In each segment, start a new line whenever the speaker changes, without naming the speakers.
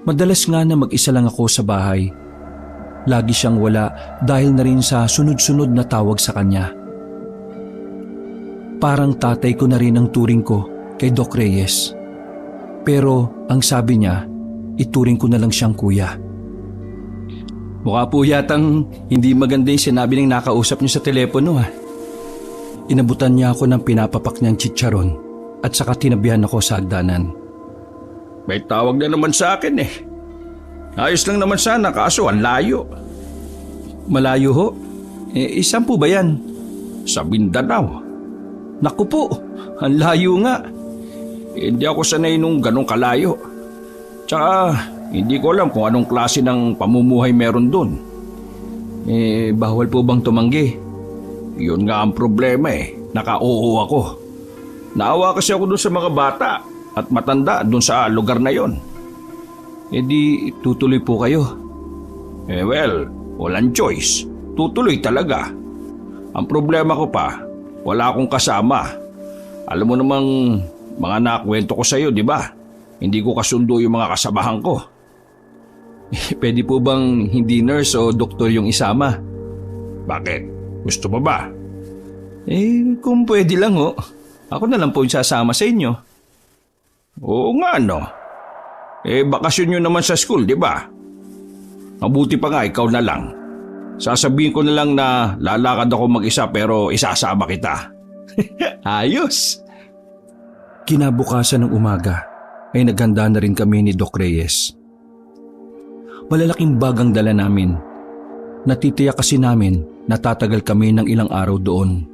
Madalas nga na mag-isa lang ako sa bahay. Lagi siyang wala dahil na rin sa sunod-sunod na tawag sa kanya. Parang tatay ko na rin ang turing ko kay Doc Reyes. Pero ang sabi niya, ituring ko na lang siyang kuya. Mukha po yatang hindi maganda yung sinabi ng nakausap niyo sa telepono ha. Inabutan niya ako ng pinapapak niyang chicharon at saka tinabihan ako sa hagdanan.
May tawag na naman sa akin eh. Ayos lang naman sana kaso ang layo.
Malayo ho? Saan po ba yan?
Sa Mindanao.
Naku po, ang layo nga.
Hindi ako sanay nung ganong kalayo. Tsaka hindi ko alam kung anong klase ng pamumuhay meron dun.
Bawal po bang tumanggi?
Yun nga ang problema eh. Naka-oo ako. Naawa kasi ako dun sa mga bata at matanda dun sa lugar na yon.
Di tutuloy po kayo.
Well, walang choice. Tutuloy talaga. Ang problema ko pa, wala akong kasama. Alam mo namang mga nakwento ko sa'yo, di ba? Hindi ko kasundo yung mga kasamahan ko.
Pwede po bang hindi nurse o doktor yung isama?
Bakit? Gusto mo ba?
Kung pwede lang ho. Ako na lang po yung sasama sa inyo.
Oo nga no. Bakasyon nyo naman sa school, di ba? Mabuti pa nga ikaw na lang. Sasabihin ko na lang na lalakad ako mag-isa pero isasama kita.
Ayos! Kinabukasan ng umaga ay naghanda na rin kami ni Doc Reyes. Malalaking bagang dala namin. Natitiyak kasi namin na tatagal kami ng ilang araw doon.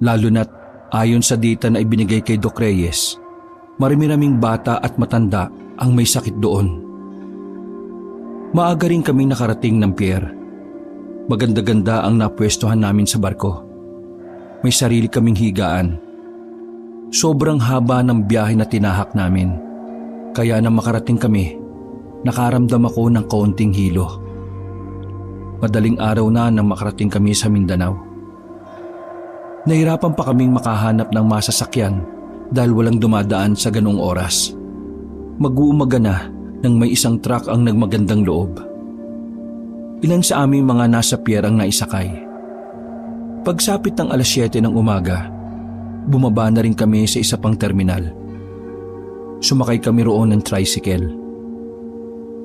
Lalo na't ayon sa data na ibinigay kay Doc Reyes, marami-raming bata at matanda ang may sakit doon. Maaga rin kaming nakarating ng pier. Maganda-ganda ang napwestuhan namin sa barko. May sarili kaming higaan. Sobrang haba ng biyahe na tinahak namin. Kaya nang makarating kami, nakaramdam ako ng kaunting hilo. Madaling araw na nang makarating kami sa Mindanao. Nahirapan pa kaming makahanap ng masasakyan dahil walang dumadaan sa ganong oras. Mag-uumaga na nang may isang truck ang nagmagandang loob. Ilan sa aming mga nasa pier ang naisakay. Pagsapit ng 7:00 ng umaga, bumaba na rin kami sa isa pang terminal. Sumakay kami roon ng tricycle.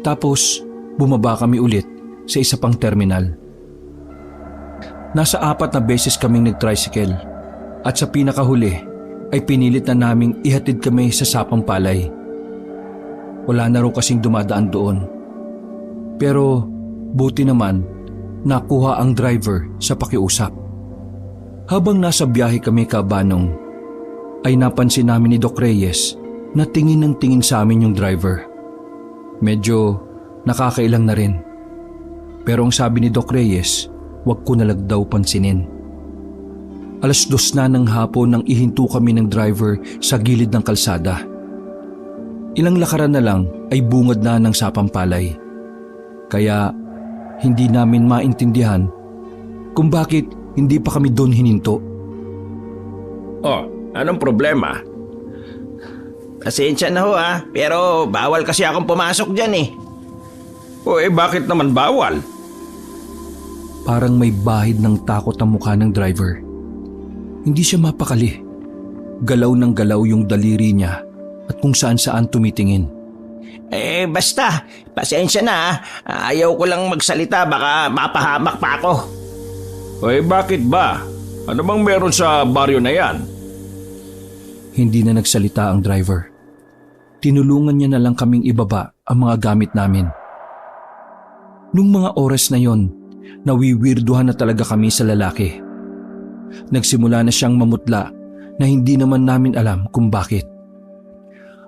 Tapos bumaba kami ulit sa isa pang terminal. Nasa 4 na beses kaming nag-tricycle at sa pinakahuli ay pinilit na naming ihatid kami sa Sapang Palay. Wala na raw kasing dumadaan doon. Pero buti naman nakuha ang driver sa pakiusap. Habang nasa biyahe kami kabanong, ay napansin namin ni Doc Reyes na tingin ng tingin sa amin yung driver. Medyo nakakailang na rin. Pero ang sabi ni Doc Reyes, wag ko nalang daw pansinin. 2:00 na ng hapon nang ihinto kami ng driver sa gilid ng kalsada. Ilang lakaran na lang ay bungad na ng Sapang Palay. Kaya hindi namin maintindihan kung bakit hindi pa kami doon hininto.
Oh, anong problema?
Pasensya na ho pero bawal kasi akong pumasok dyan eh.
Bakit naman bawal?
Parang may bahid ng takot ang mukha ng driver. Hindi siya mapakali. Galaw ng galaw yung daliri niya at kung saan-saan tumitingin.
Basta, pasensya na ayaw ko lang magsalita, baka mapahamak pa ako.
Bakit ba? Ano bang meron sa baryo na yan?
Hindi na nagsalita ang driver. Tinulungan niya na lang kaming ibaba ang mga gamit namin. Nung mga oras na yon, nawiwirduhan na talaga kami sa lalaki. Nagsimula na siyang mamutla na hindi naman namin alam kung bakit.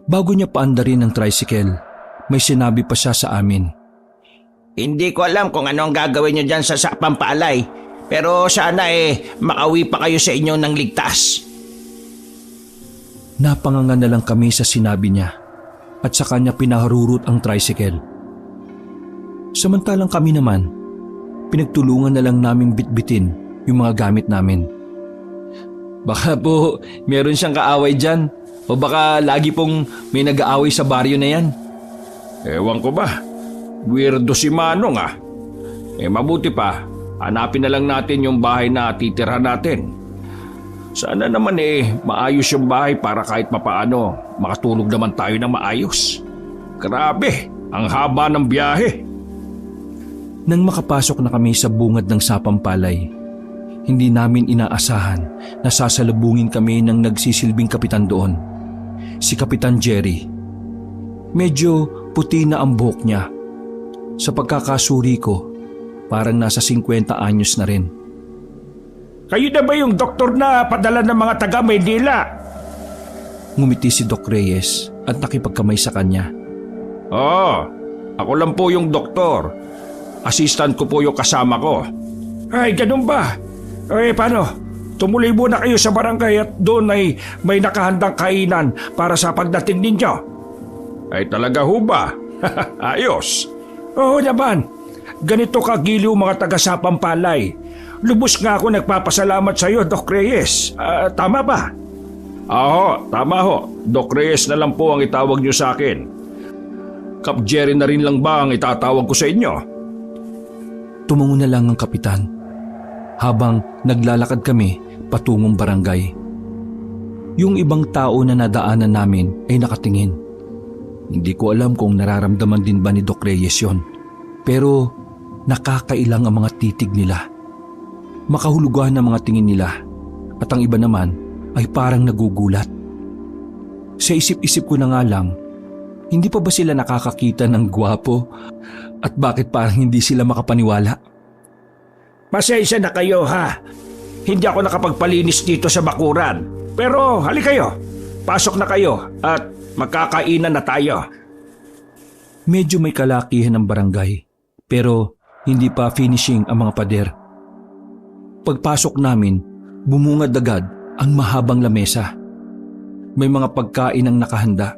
Bago niya paandarin ang tricycle, may sinabi pa siya sa amin.
Hindi ko alam kung ano ang gagawin niyo dyan sa Sapang Palay, pero sana makauwi pa kayo sa inyo ng ligtas.
Napanganga na lang kami sa sinabi niya at sa kanya pinaharurot ang tricycle. Samantalang kami naman, pinagtulungan na lang namin bitbitin yung mga gamit namin. Baka po meron siyang kaaway dyan o baka lagi pong may nag-aaway sa baryo na yan.
Ewan ko ba, weirdo si Manong ah. Mabuti pa, hanapin na lang natin yung bahay na titira natin. Sana naman maayos yung bahay para kahit papaano makatulog naman tayo ng maayos. Grabe, ang haba ng biyahe.
Nang makapasok na kami sa bungad ng sapang palay, hindi namin inaasahan na sasalubungin kami ng nagsisilbing kapitan doon, si Kapitan Jerry. Medyo puti na ang buhok niya. Sa pagkakasuri ko, parang nasa 50 anyos na rin.
Kayo na ba yung doktor na padala ng mga taga Maynila?
Ngumiti si Doc Reyes at nakipagkamay sa kanya.
Oo, ako lang po yung doktor. Assistant ko po yung kasama ko. Ay, ganun ba? Paano? Tumuloy muna kayo sa barangay at doon ay may nakahandang kainan para sa pagdating ninyo. Ay talaga ho ba? Ayos. Oo naman. Ganito kagiliw mga taga-sapang palay. Lubos nga ako nagpapasalamat sa iyo, Doc Reyes. Tama ba? Oo, tama ho. Doc Reyes na lang po ang itawag niyo sa akin. Kap Jerry na rin lang ba ang itatawag ko sa inyo?
Tumungo na lang ang kapitan habang naglalakad kami patungong barangay. Yung ibang tao na nadaanan namin ay nakatingin. Hindi ko alam kung nararamdaman din ba ni Doc Reyes yon. Pero nakakailang ang mga titig nila. Makahulugan ang mga tingin nila at ang iba naman ay parang nagugulat. Sa isip-isip ko na nga lang, hindi pa ba sila nakakakita ng gwapo at bakit parang hindi sila makapaniwala?
Pasensya na kayo ha. Hindi ako nakapagpalinis dito sa bakuran. Pero hali kayo. Pasok na kayo at magkakainan na tayo.
Medyo may kalakihan ng barangay pero hindi pa finishing ang mga pader. Pagpasok namin, bumungad agad ang mahabang lamesa. May mga pagkain ang nakahanda.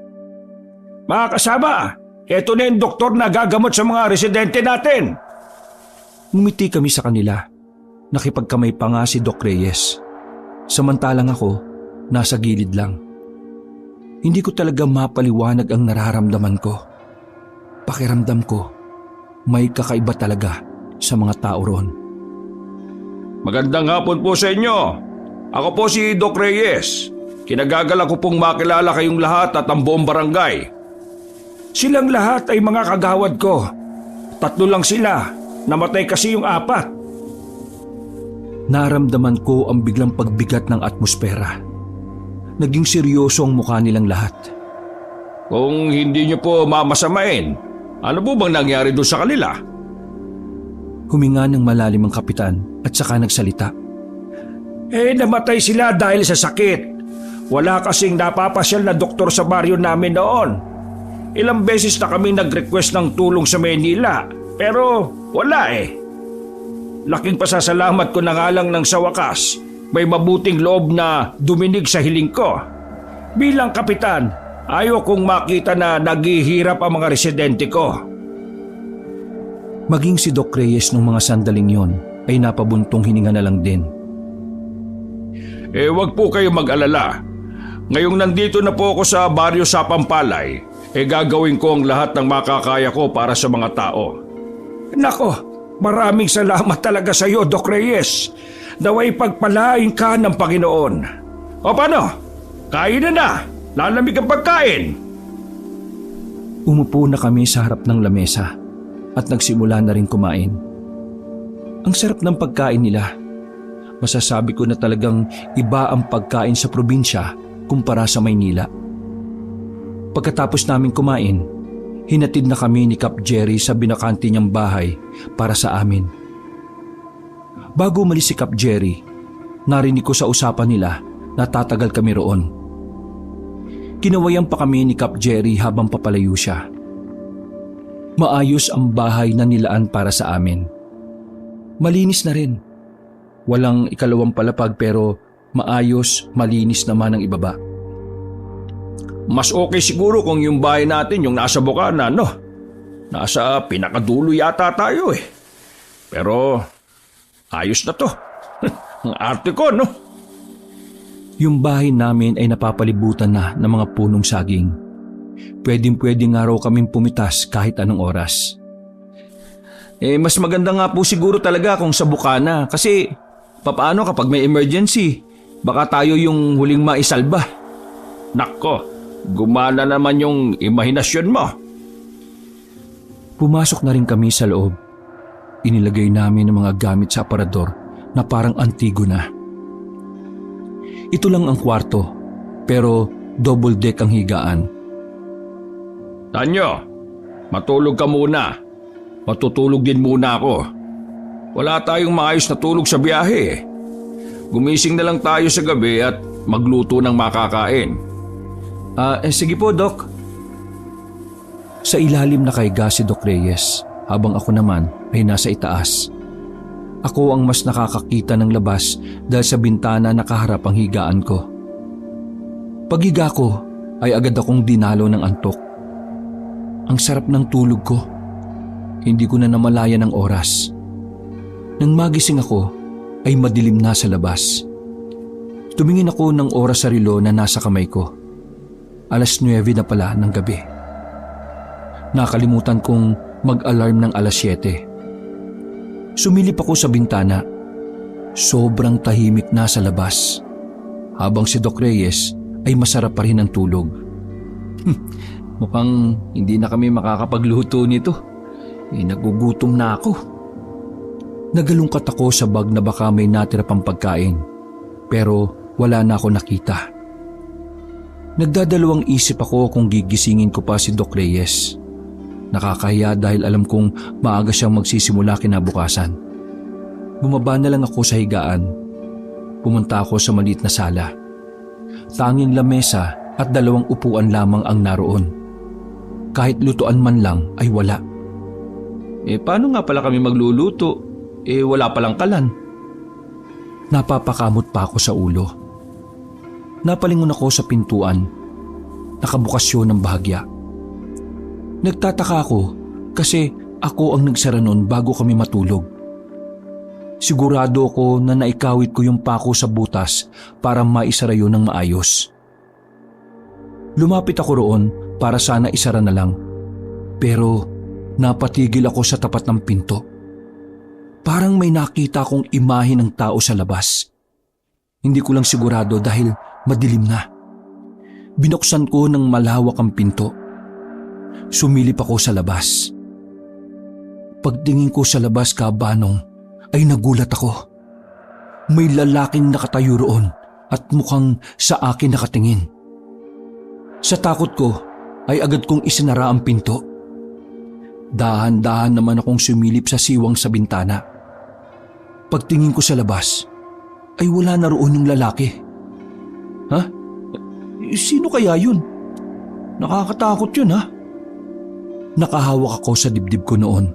Mga kasama, eto na yung doktor na gagamot sa mga residente natin.
Ngumiti kami sa kanila. Nakipagkamay pa nga si Doc Reyes. Samantalang ako, nasa gilid lang. Hindi ko talaga mapaliwanag ang nararamdaman ko. Pakiramdam ko, may kakaiba talaga sa mga tao roon.
Magandang hapon po sa inyo. Ako po si Doc Reyes. Kinagagala ko pong makilala kayong lahat at ang buong barangay. Silang lahat ay mga kagawad ko. 3 lang sila. Namatay kasi yung 4.
Naramdaman ko ang biglang pagbigat ng atmosfera. Naging seryoso ang mukha nilang lahat.
Kung hindi niyo po mamasamain, ano po bang nangyari doon sa kanila?
Huminga ng malalim ang kapitan at saka nagsalita.
Namatay sila dahil sa sakit. Wala kasing napapasyal na doktor sa baryo namin noon. Ilang beses na kami nag-request ng tulong sa Maynila, pero wala Laking pasasalamat ko na nga lang nang sa wakas, may mabuting loob na duminig sa hiling ko. Bilang kapitan, ayaw kong makita na naghihirap ang mga residente ko.
Maging si Doc Reyes nung mga sandaling yon ay napabuntong hininga na lang din.
Wag po kayo mag-alala. Ngayong nandito na po ako sa baryo Sapang Palay, gagawin ko ang lahat ng makakaya ko para sa mga tao. Nako, maraming salamat talaga sa iyo, Doc Reyes. Naway pagpalain ka ng Panginoon. O paano? Kain na. Lalamig ang pagkain.
Umupo na kami sa harap ng lamesa at nagsimula na rin kumain. Ang sarap ng pagkain nila. Masasabi ko na talagang iba ang pagkain sa probinsya kumpara sa Maynila. Pagkatapos namin kumain, hinatid na kami ni Kap Jerry sa binakante niyang bahay para sa amin. Bago umalis si Kap Jerry, narinig ko sa usapan nila na tatagal kami roon. Kinawayan pa kami ni Kap Jerry habang papalayo siya. Maayos ang bahay na nilaan para sa amin. Malinis na rin. Walang ikalawang palapag pero maayos, malinis naman ang ibaba.
Mas okay siguro kung yung bahay natin yung nasa Bukana, no? Nasa pinakadulo yata tayo Pero ayos na to. Ang arte ko, no?
Yung bahay namin ay napapalibutan na ng mga punong saging. pwedeng-pwede nga raw kaming pumitas kahit anong oras.
Mas maganda nga po siguro talaga kung sa bukana kasi papaano kapag may emergency? Baka tayo yung huling maisalba. Nako, gumana naman yung imahinasyon mo.
Pumasok na rin kami sa loob. Inilagay namin ang mga gamit sa aparador na parang antigo na. Ito lang ang kwarto, pero double deck ang higaan.
Tanyo, matulog ka muna. Matutulog din muna ako. Wala tayong maayos na tulog sa biyahe. Gumising na lang tayo sa gabi at magluto ng makakain.
Sige po, Doc. Sa ilalim nakaiga si Doc Reyes, habang ako naman ay nasa itaas. Ako ang mas nakakakita ng labas dahil sa bintana nakaharap ang higaan ko. Paghiga ko ay agad akong dinalo ng antok. Ang sarap ng tulog ko. Hindi ko na namalayan ang oras. Nang magising ako ay madilim na sa labas. Tumingin ako ng oras sa relo na nasa kamay ko. 9:09 na pala ng gabi. Nakalimutan kong mag-alarm ng 7:00. Sumilip ako sa bintana. Sobrang tahimik na sa labas. Habang si Doc Reyes ay masarap pa rin ang tulog. Mukhang hindi na kami makakapagluto nito. Nagugutom na ako. Nagalungkat ako sa bag na baka may natira pang pagkain. Pero wala na ako nakita. Nagdadalawang isip ako kung gigisingin ko pa si Doc Reyes. Nakakahiya dahil alam kong maaga siyang magsisimula kinabukasan. Bumaba na lang ako sa higaan. Pumunta ako sa maliit na sala. Tanging lamesa at 2 upuan lamang ang naroon. Kahit lutuan man lang ay wala.
Paano nga pala kami magluluto? Wala palang kalan.
Napapakamot pa ako sa ulo. Napalingon ako sa pintuan. Nakabukas yun ng bahagya. Nagtataka ako kasi ako ang nagsara nun bago kami matulog. Sigurado ako na naikawit ko yung pako sa butas para maisara yun ng maayos. Lumapit ako roon para sana isara na lang. Pero napatigil ako sa tapat ng pinto. Parang may nakita kong imahe ng tao sa labas. Hindi ko lang sigurado dahil madilim na. Binuksan ko ng malawak ang pinto. Sumilip ako sa labas. Pagtingin ko sa labas, Kabanong, ay nagulat ako. May lalaking nakatayo roon at mukhang sa akin nakatingin. Sa takot ko ay agad kong isinara ang pinto. Dahan-dahan naman akong sumilip sa siwang sa bintana. Pagtingin ko sa labas, ay wala na roon yung lalaki. Ha? Sino kaya yun? Nakakatakot yun, ha? Nakahawak ako sa dibdib ko noon.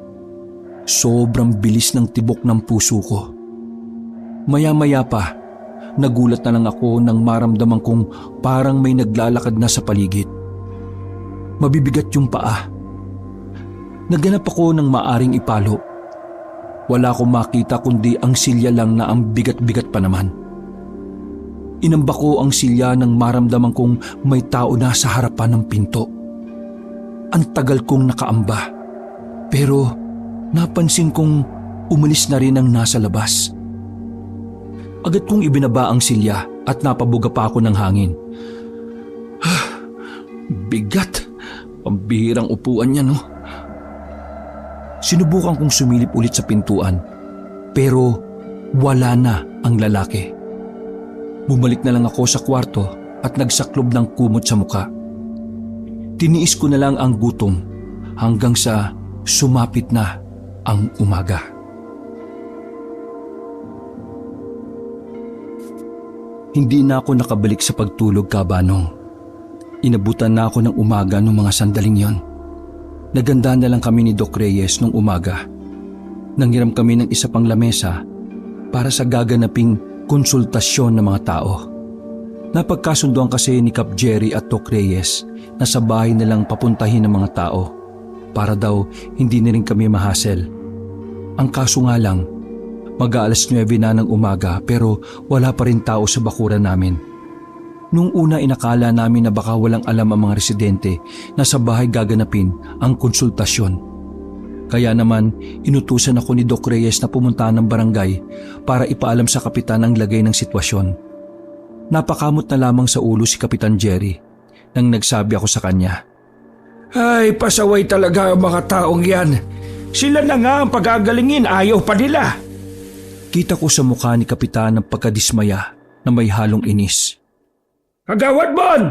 Sobrang bilis ng tibok ng puso ko. Maya-maya pa, nagulat na lang ako nang maramdaman kong parang may naglalakad na sa paligid. Mabibigat yung paa. Naghanap ako ng maaring ipalo. Wala akong makita kundi ang silya lang na ang bigat-bigat pa naman. Inamba ko ang silya nang maramdaman kong may tao na sa harapan ng pinto. Ang tagal kong nakaamba. Pero napansin kong umalis na rin ang nasa labas. Agad kong ibinaba ang silya at napabuga pa ako ng hangin. Bigat. Pambihirang upuan niya, no? Sinubukan kong sumilip ulit sa pintuan, pero wala na ang lalaki. Bumalik na lang ako sa kwarto at nagsaklob ng kumot sa muka. Tiniis ko na lang ang gutom hanggang sa sumapit na ang umaga. Hindi na ako nakabalik sa pagtulog, Kabanong. Inabutan na ako ng umaga noong mga sandaling yon. Naganda na lang kami ni Doc Reyes nung umaga. Nanghiram kami ng isa pang lamesa para sa gaganaping konsultasyon ng mga tao. Napagkasunduan kasi ni Cap Jerry at Doc Reyes na sa bahay nilang papuntahin ng mga tao para daw hindi na rin kami mahasel. Ang kaso nga lang, mag-9 na ng umaga pero wala pa rin tao sa bakuran namin. Nung una inakala namin na baka walang alam ang mga residente na sa bahay gaganapin ang konsultasyon. Kaya naman inutusan ako ni Doc Reyes na pumunta ng barangay para ipaalam sa kapitan ang lagay ng sitwasyon. Napakamot na lamang sa ulo si Kapitan Jerry nang nagsabi ako sa kanya.
Ay, pasaway talaga ang mga taong yan. Sila na nga ang pagagalingin, ayaw pa nila.
Kita ko sa mukha ni Kapitan ang pagkadismaya na may halong inis.
Kagawad Bon!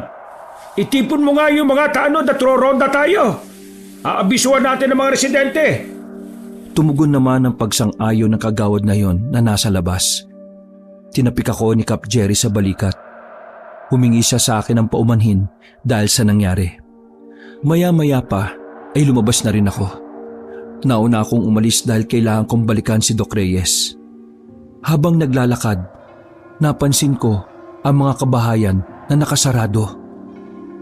Itipon mo nga yung mga tanod at roronda tayo. Aabisuhan natin ang mga residente.
Tumugon naman ang pagsang-ayon ng kagawad na yon na nasa labas. Tinapik ako ni Kap Jerry sa balikat. Humingi siya sa akin ng paumanhin dahil sa nangyari. Maya-maya pa ay lumabas na rin ako. Nauna akong umalis dahil kailangan kong balikan si Doc Reyes. Habang naglalakad, napansin ko ang mga kabahayan na nakasarado.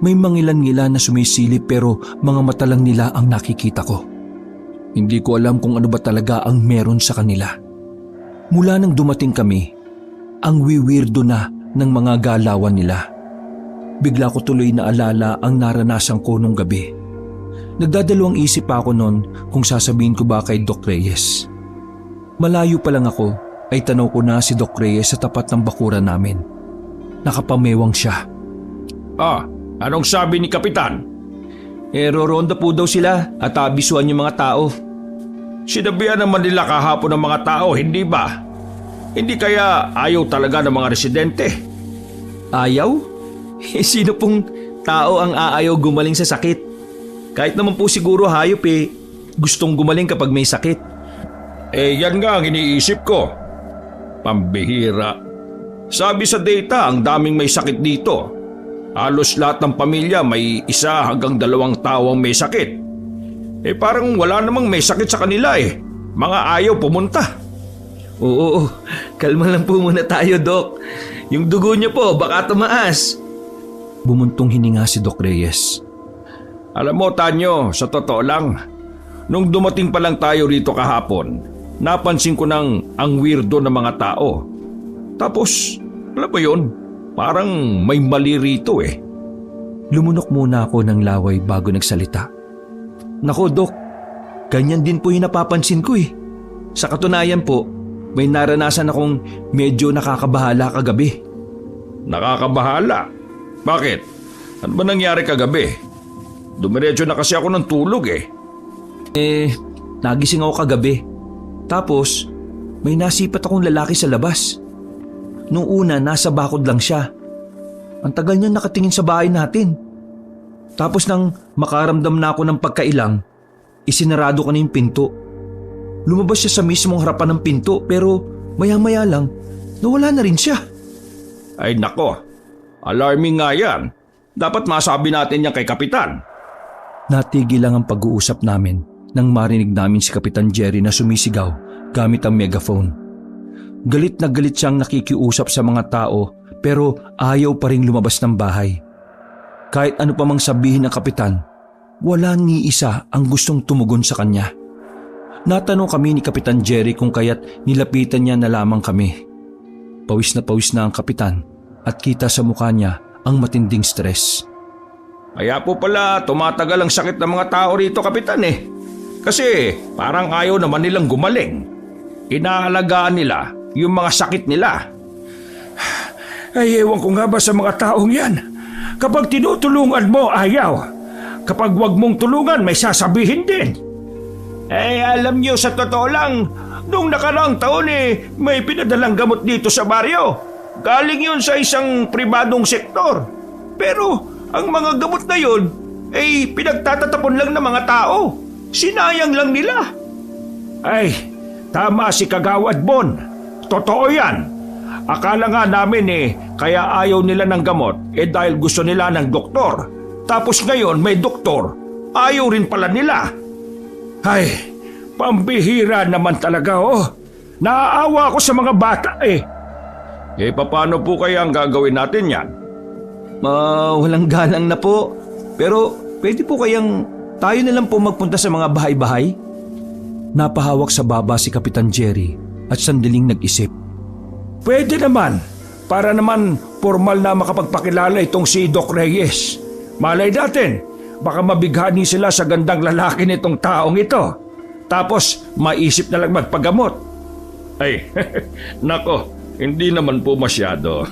May mangilan-ngilan na sumisilip pero mga mata lang nila ang nakikita ko. Hindi ko alam kung ano ba talaga ang meron sa kanila. Mula nang dumating kami, ang wiwirdo na ng mga galawan nila. Bigla ko tuloy na alala ang naranasan ko nung gabi. Nagdadalawang isip pa ako noon kung sasabihin ko ba kay Doc Reyes. Malayo pa lang ako ay tanaw ko na si Doc Reyes sa tapat ng bakuran namin. Nakapamewang siya.
Anong sabi ni Kapitan?
Roronda po daw sila at abisuan yung mga tao.
Sinabihan naman nila kahapon ng mga tao, hindi ba? Hindi kaya ayaw talaga ng mga residente?
Ayaw? Sino pong tao ang aayaw gumaling sa sakit? Kahit naman po siguro hayop gustong gumaling kapag may sakit.
Yan nga ang iniisip ko. Pambihira. Sabi sa data, ang daming may sakit dito. Halos lahat ng pamilya may 1 hanggang 2 tao ang may sakit. Parang wala namang may sakit sa kanila Mga ayaw pumunta.
Oo, kalma lang po muna tayo, Doc. Yung dugo niya po, baka tumaas. Bumuntong hininga si Doc Reyes.
Alam mo, Tanyo, sa totoo lang, nung dumating pa lang tayo rito kahapon, napansin ko nang ang weirdo ng mga tao. Tapos, alam mo yun, parang may mali rito
Lumunok muna ako ng laway bago nagsalita. Nako, Doc, ganyan din po yung napapansin ko Sa katunayan po, may naranasan akong medyo nakakabahala kagabi.
Nakakabahala? Bakit? Ano ba nangyari kagabi? Dumiretso na kasi ako ng tulog
Nagising ako kagabi. Tapos, may nasipat akong lalaki sa labas. Nung una, nasa bakod lang siya. Ang tagal niya nakatingin sa bahay natin. Tapos nang makaramdam na ako ng pagkailang, isinarado ko na yung pinto. Lumabas siya sa mismong harapan ng pinto pero maya-maya lang, nawala na rin siya.
Ay nako, alarming nga yan. Dapat masabi natin yan kay Kapitan.
Natigil lang ang pag-uusap namin nang marinig namin si Kapitan Jerry na sumisigaw gamit ang megaphone. Galit na galit siyang nakikiusap sa mga tao pero ayaw pa ring lumabas ng bahay. Kahit ano pa mang sabihin ng Kapitan, wala ni isa ang gustong tumugon sa kanya. Natanong kami ni Kapitan Jerry kung kaya't nilapitan niya na lamang kami. Pawis na ang Kapitan at kita sa mukha niya ang matinding stress.
Kaya po pala tumatagal ang sakit ng mga tao rito, Kapitan Kasi parang ayaw naman nilang gumaling. Inaalagaan nila yung mga sakit nila. Ay, ewan ko nga ba sa mga taong yan. Kapag tinutulungan mo, ayaw. Kapag wag mong tulungan, may sasabihin din. Alam niyo, sa totoo lang, nung nakaraang taon may pinadalang gamot dito sa baryo. Galing yun sa isang pribadong sektor. Pero ang mga gamot na yun pinagtatatapon lang ng mga tao. Sinayang lang nila. Ay, tama si Kagawad Bon. Totoo yan. Akala nga namin kaya ayaw nila ng gamot dahil gusto nila ng doktor. Tapos ngayon may doktor, ayaw rin pala nila. Ay, pambihira naman talaga Naaawa ako sa mga bata paano po kaya ang gagawin natin yan?
Walang galang na po. Pero pwede po kayang tayo na lang po magpunta sa mga bahay-bahay? Napahawak sa baba si Kapitan Jerry at sandaling nag-isip.
Pwede naman, para naman formal na makapagpakilala itong si Doc Reyes. Malay natin, baka mabighani sila sa gandang lalaki nitong taong ito. Tapos maisip na lang magpagamot. Ay, nako, hindi naman po masyado.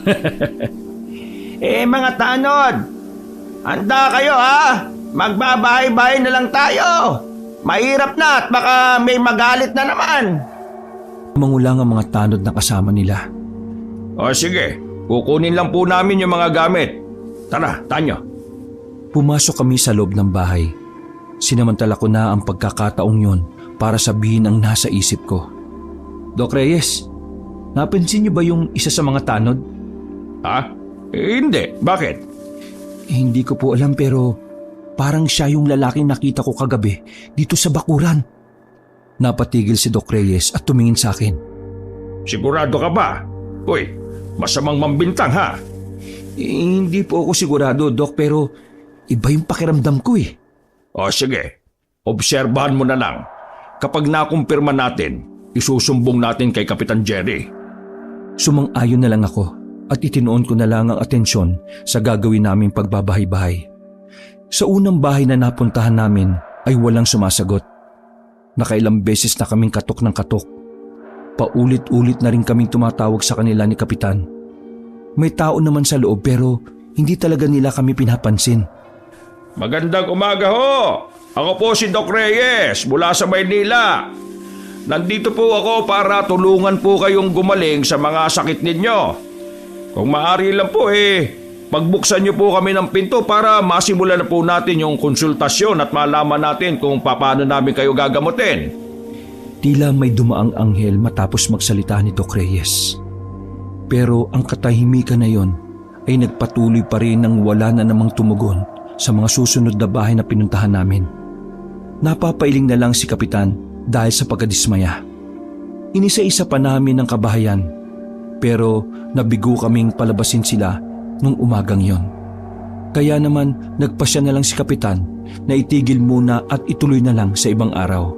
Mga tanod, handa kayo ha? Magbabahay-bahay na lang tayo. Mahirap na at baka may magalit na naman.
Mangulang ang mga tanod na kasama nila.
O sige, kukunin lang po namin yung mga gamit. Tara, Tanyo.
Pumasok kami sa loob ng bahay. Sinamantala ko na ang pagkakataong yon para sabihin ang nasa isip ko. Doc Reyes, napansin niyo ba yung isa sa mga tanod?
Ha? Hindi. Bakit?
Hindi ko po alam pero parang siya yung lalaking nakita ko kagabi dito sa bakuran. Napatigil si Doc Reyes at tumingin sa akin.
Sigurado ka ba? Uy, masamang mambintang ha?
Hindi po ako sigurado, Doc, pero iba yung pakiramdam ko eh.
O sige, obserbahan mo na lang. Kapag nakumpirma natin, isusumbong natin kay Kapitan Jerry.
Sumang-ayon na lang ako at itinoon ko na lang ang atensyon sa gagawin naming pagbabahay-bahay. Sa unang bahay na napuntahan namin ay walang sumasagot. Nakailang beses na kaming katok ng katok. Paulit-ulit na rin kaming tumatawag sa kanila ni Kapitan. May tao naman sa loob pero hindi talaga nila kami pinapansin.
Magandang umaga ho! Ako po si Doc Reyes mula sa Maynila. Nandito po ako para tulungan po kayong gumaling sa mga sakit ninyo. Kung maaari lang po pagbuksan niyo po kami ng pinto para masimulan na po natin yung konsultasyon at malaman natin kung paano namin kayo gagamutin.
Tila may dumaang anghel matapos magsalita ni Doc Reyes. Pero ang katahimikan na yon ay nagpatuloy pa rin nang wala na namang tumugon sa mga susunod na bahay na pinuntahan namin. Napapailing na lang si Kapitan dahil sa pagkadismaya. Inisa-isa pa namin ang kabahayan pero nabigo kaming palabasin sila nung umagang yon. Kaya naman nagpasya na lang si Kapitan na itigil muna at ituloy na lang sa ibang araw.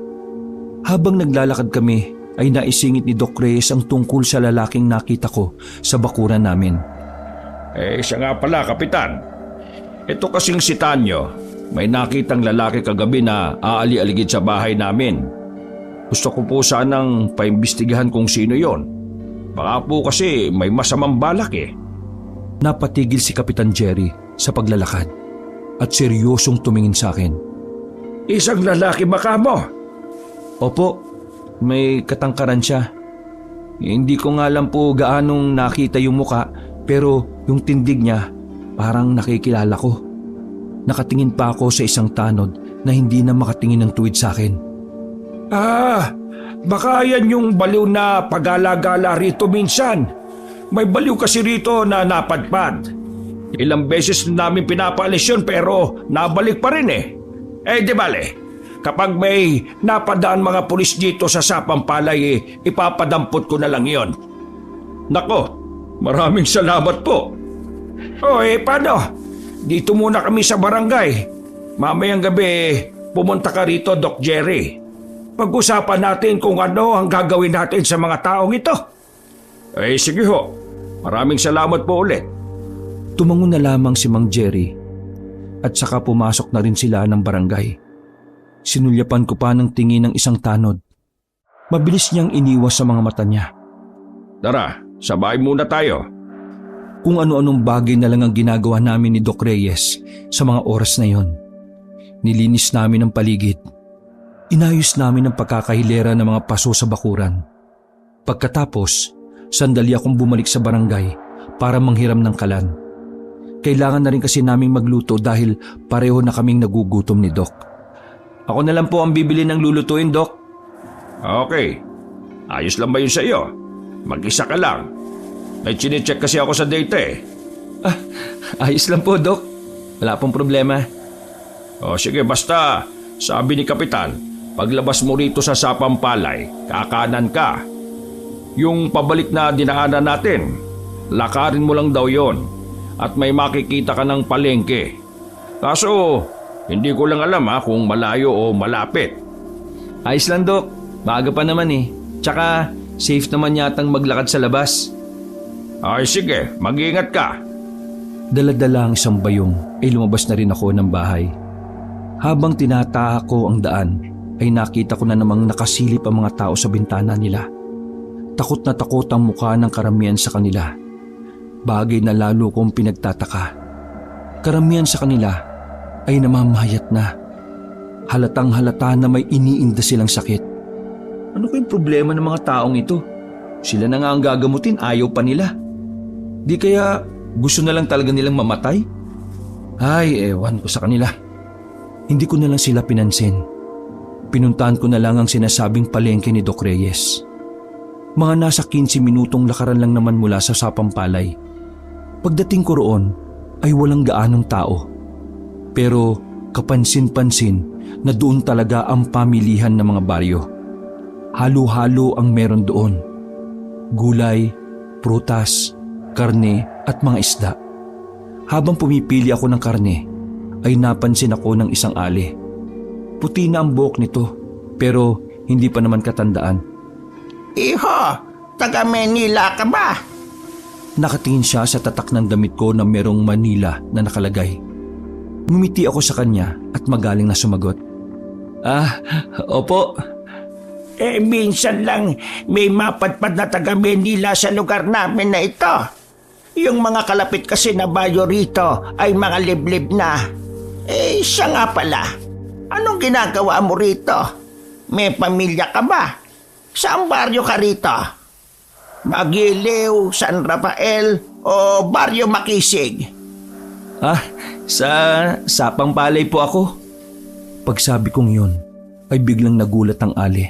Habang naglalakad kami ay naisingit ni Doc Reyes ang tungkol sa lalaking nakita ko sa bakuran namin.
Siya nga pala, Kapitan. Ito kasing si Tanyo, may nakitang lalaki kagabi na aali-aligid sa bahay namin. Gusto ko po sanang paimbestigahan kung sino yon. Baka po kasi may masamang balak
Napatigil si Kapitan Jerry sa paglalakad at seryosong tumingin sa akin.
Isang lalaki baka mo?
Opo, may katangkaran siya. Hindi ko nga alam po gaanong nakita yung muka pero yung tindig niya parang nakikilala ko. Nakatingin pa ako sa isang tanod na hindi na makatingin ng tuwid sa akin.
Baka yan yung baliw na pagala-gala rito minsan. May baliw kasi rito na napadpad. Ilang beses namin pinapaalis yun pero nabalik pa rin di bale, kapag may napadaan mga pulis dito sa Sapang Palay ipapadampot ko na lang yon. Nako, maraming salamat po. Paano? Dito muna kami sa barangay. Mamayang gabi pumunta ka rito, Doc Jerry. Pag-usapan natin kung ano ang gagawin natin sa mga taong ito. Sige ho. Maraming salamat po ulit.
Tumango na lamang si Mang Jerry at saka pumasok na rin sila ng barangay. Sinulyapan ko pa ng tingin ng isang tanod. Mabilis niyang iniwas sa mga mata niya.
Tara, sa bahay muna tayo.
Kung ano-anong bagay na lang ang ginagawa namin ni Doc Reyes sa mga oras na yon. Nilinis namin ang paligid. Inayos namin ang pagkakahilera ng mga paso sa bakuran. Pagkatapos, sandali akong bumalik sa barangay para manghiram ng kalan. Kailangan na rin kasi naming magluto dahil pareho na kaming nagugutom ni Doc. Ako na lang po ang bibili ng lulutuin, Doc.
Okay. Ayos lang ba yun sa iyo? Mag-isa ka lang. May chinecheck kasi ako sa data
Ayos lang po, Doc. Wala pong problema.
Sige, basta sabi ni Kapitan, paglabas mo rito sa Sapang Palay, kakanan ka. Yung pabalik na dinaanan natin, lakarin mo lang daw yon at may makikita ka ng palengke. Kaso, hindi ko lang alam kung malayo o malapit.
Ayos lang, Doc. Maaga pa naman Tsaka, safe naman yatang maglakad sa labas.
Ay sige, mag-iingat ka.
Dala-dala ang isang bayong ay lumabas na rin ako ng bahay. Habang tinataha ko ang daan ay nakita ko na namang nakasilip ang mga tao sa bintana nila. Takot na takot ang mukha ng karamihan sa kanila. Bagay na lalo kong pinagtataka. Karamihan sa kanila ay namamayat na. Halatang halata na may iniinda silang sakit. Ano kayong problema ng mga taong ito? Sila na nga ang gagamutin, ayaw pa nila. Di kaya gusto na lang talaga nilang mamatay? Ay, ewan ko sa kanila. Hindi ko na lang sila pinansin. Pinuntahan ko na lang ang sinasabing palengke ni Doc Reyes. Mga nasa 15 minutong lakaran lang naman mula sa Sapang Palay. Pagdating ko roon ay walang gaanong tao. Pero kapansin-pansin na doon talaga ang pamilihan ng mga baryo. Halo-halo ang meron doon. Gulay, prutas, karne at mga isda. Habang pumipili ako ng karne, ay napansin ako ng isang ali. Puti na ang buhok nito, pero hindi pa naman katandaan.
Iho, taga Manila ka ba?
Nakatingin siya sa tatak ng damit ko na merong Manila na nakalagay. Ngumiti ako sa kanya at magaling na sumagot. Opo.
Minsan lang may mapadpad na taga Manila sa lugar namin na ito. Yung mga kalapit kasi na baryo rito ay mga liblib na. Siya nga pala. Anong ginagawa mo rito? May pamilya ka ba? Saan baryo ka rito? Magiliw, San Rafael o baryo Makisig?
Sa Sapang Palay po ako. Pagsabi kong yun, ay biglang nagulat ang ali.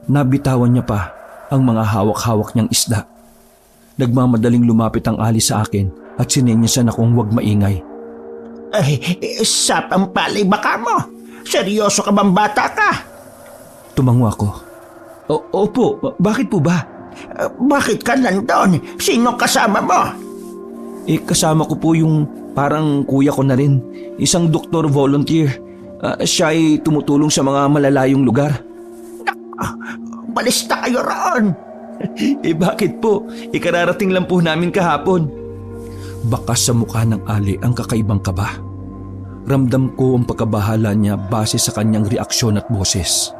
Nabitawan niya pa ang mga hawak-hawak niyang isda. Nagmamadaling lumapit ang ali sa akin at sinenyasan akong huwag maingay.
Sapang Palay ba ka mo? Seryoso ka bang bata ka?
Tumango ako. Opo, bakit po ba?
Bakit ka nandun? Sino kasama mo?
Kasama ko po yung parang kuya ko na rin. Isang doktor volunteer. Siya ay tumutulong sa mga malalayong lugar.
Balista kayo roon.
Bakit po? Ikararating lang po namin kahapon. Bakas sa mukha ng ali ang kakaibang kaba. Ramdam ko ang pagkabahala niya base sa kanyang reaksyon at boses.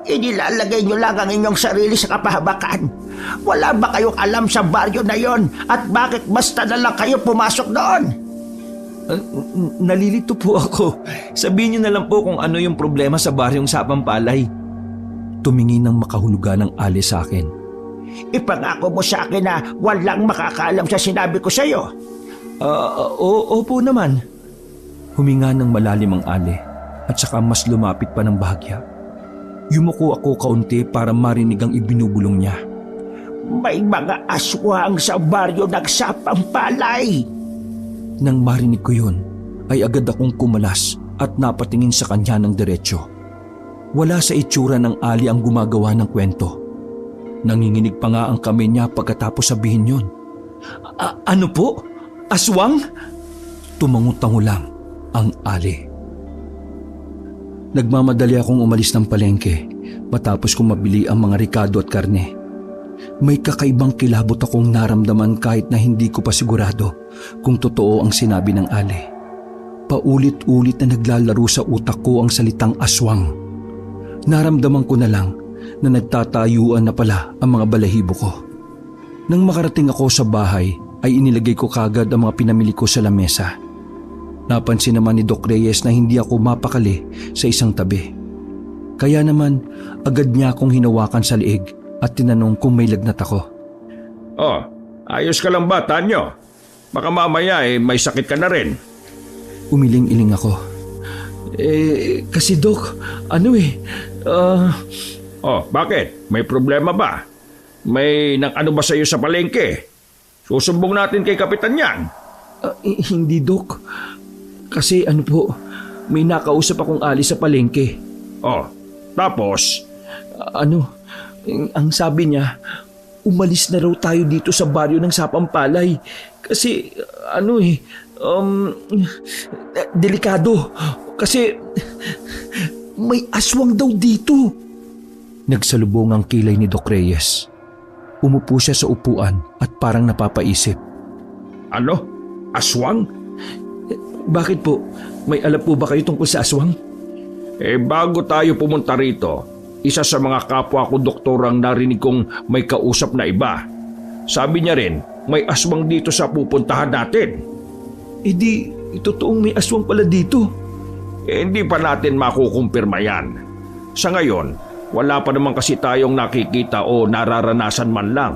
Inilalagay niyo lang ang inyong sarili sa kapahabakan. Wala ba kayong alam sa baryo na yon at bakit basta na lang kayo pumasok doon?
Nalilito po ako. Sabihin niyo na lang po kung ano yung problema sa baryong Sapang Palay. Tumingin ng makahulugan ng ali sa akin.
Ipangako mo sa akin na walang makakaalam sa sinabi ko sa iyo.
Opo naman. Huminga ng malalim ang ali at saka mas lumapit pa ng bahagya. Yumuko ako kaunti para marinig ang ibinubulong niya.
May mga aswang sa baryo ng Sapang Palay.
Nang marinig ko yun, ay agad akong kumalas at napatingin sa kanya ng diretsyo. Wala sa itsura ng ali ang gumagawa ng kwento. Nanginginig pa nga ang kamay niya pagkatapos sabihin yun. Ano po? Aswang? Tumangutango lang ang ali. Nagmamadali akong umalis ng palengke matapos kong mabili ang mga rikado at karne. May kakaibang kilabot akong naramdaman kahit na hindi ko pa sigurado kung totoo ang sinabi ng ali. Paulit-ulit na naglalaro sa utak ko ang salitang aswang. Naramdaman ko na lang na nagtatayuan na pala ang mga balahibo ko. Nang makarating ako sa bahay ay inilagay ko kagad ang mga pinamili ko sa lamesa. Napansin naman ni Doc Reyes na hindi ako mapakali sa isang tabi. Kaya naman agad niya akong hinawakan sa liig at tinanong kung may lagnat ako.
Ayos ka lang ba, Tanyo? Baka mamaya may sakit ka na rin.
Umiling-iling ako. Kasi Doc,
bakit? May problema ba? May nang-ano ba sa'yo sa palengke? Susumbong natin kay Kapitan yan.
Hindi Doc. Kasi may nakausap akong ali sa palengke.
Tapos?
Ang sabi niya, umalis na raw tayo dito sa baryo ng Sapang Palay. Kasi, delikado. Kasi, may aswang daw dito. Nagsalubong ang kilay ni Doc Reyes. Umupo siya sa upuan at parang napapaisip.
Ano? Aswang?
Bakit po? May alam po ba kayo tungkol sa aswang?
Bago tayo pumunta rito, isa sa mga kapwa ko doktor ang narinig kong may kausap na iba. Sabi niya rin, may aswang dito sa pupuntahan natin.
Di, totoong may aswang pala dito.
Hindi pa natin makukumpirma yan. Sa ngayon, wala pa naman kasi tayong nakikita o nararanasan man lang.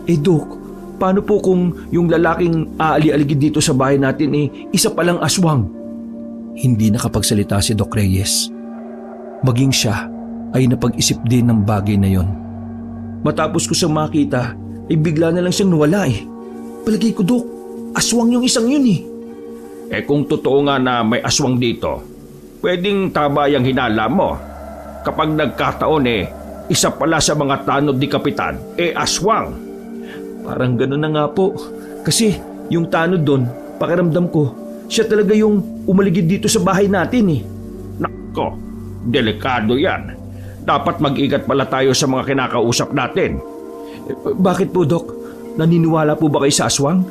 Dok, paano po kung yung lalaking aali-aligid dito sa bahay natin isa palang aswang? Hindi nakapagsalita si Doc Reyes. Maging siya ay napag-isip din ng bagay na yon. Matapos ko siyang makita, bigla na lang siyang nawala Palagay ko, Dok, aswang yung isang yun
Kung totoo nga na may aswang dito, pwedeng tama yung hinala mo. Kapag nagkataon isa pala sa mga tanod ni Kapitan, aswang.
Parang gano'n na nga po. Kasi yung tanod doon, pakiramdam ko, siya talaga yung umaligid dito sa bahay natin
Nako, delikado yan. Dapat mag-ingat pala tayo sa mga kinakausap natin.
Bakit po, Dok? Naniniwala po ba kayo sa aswang?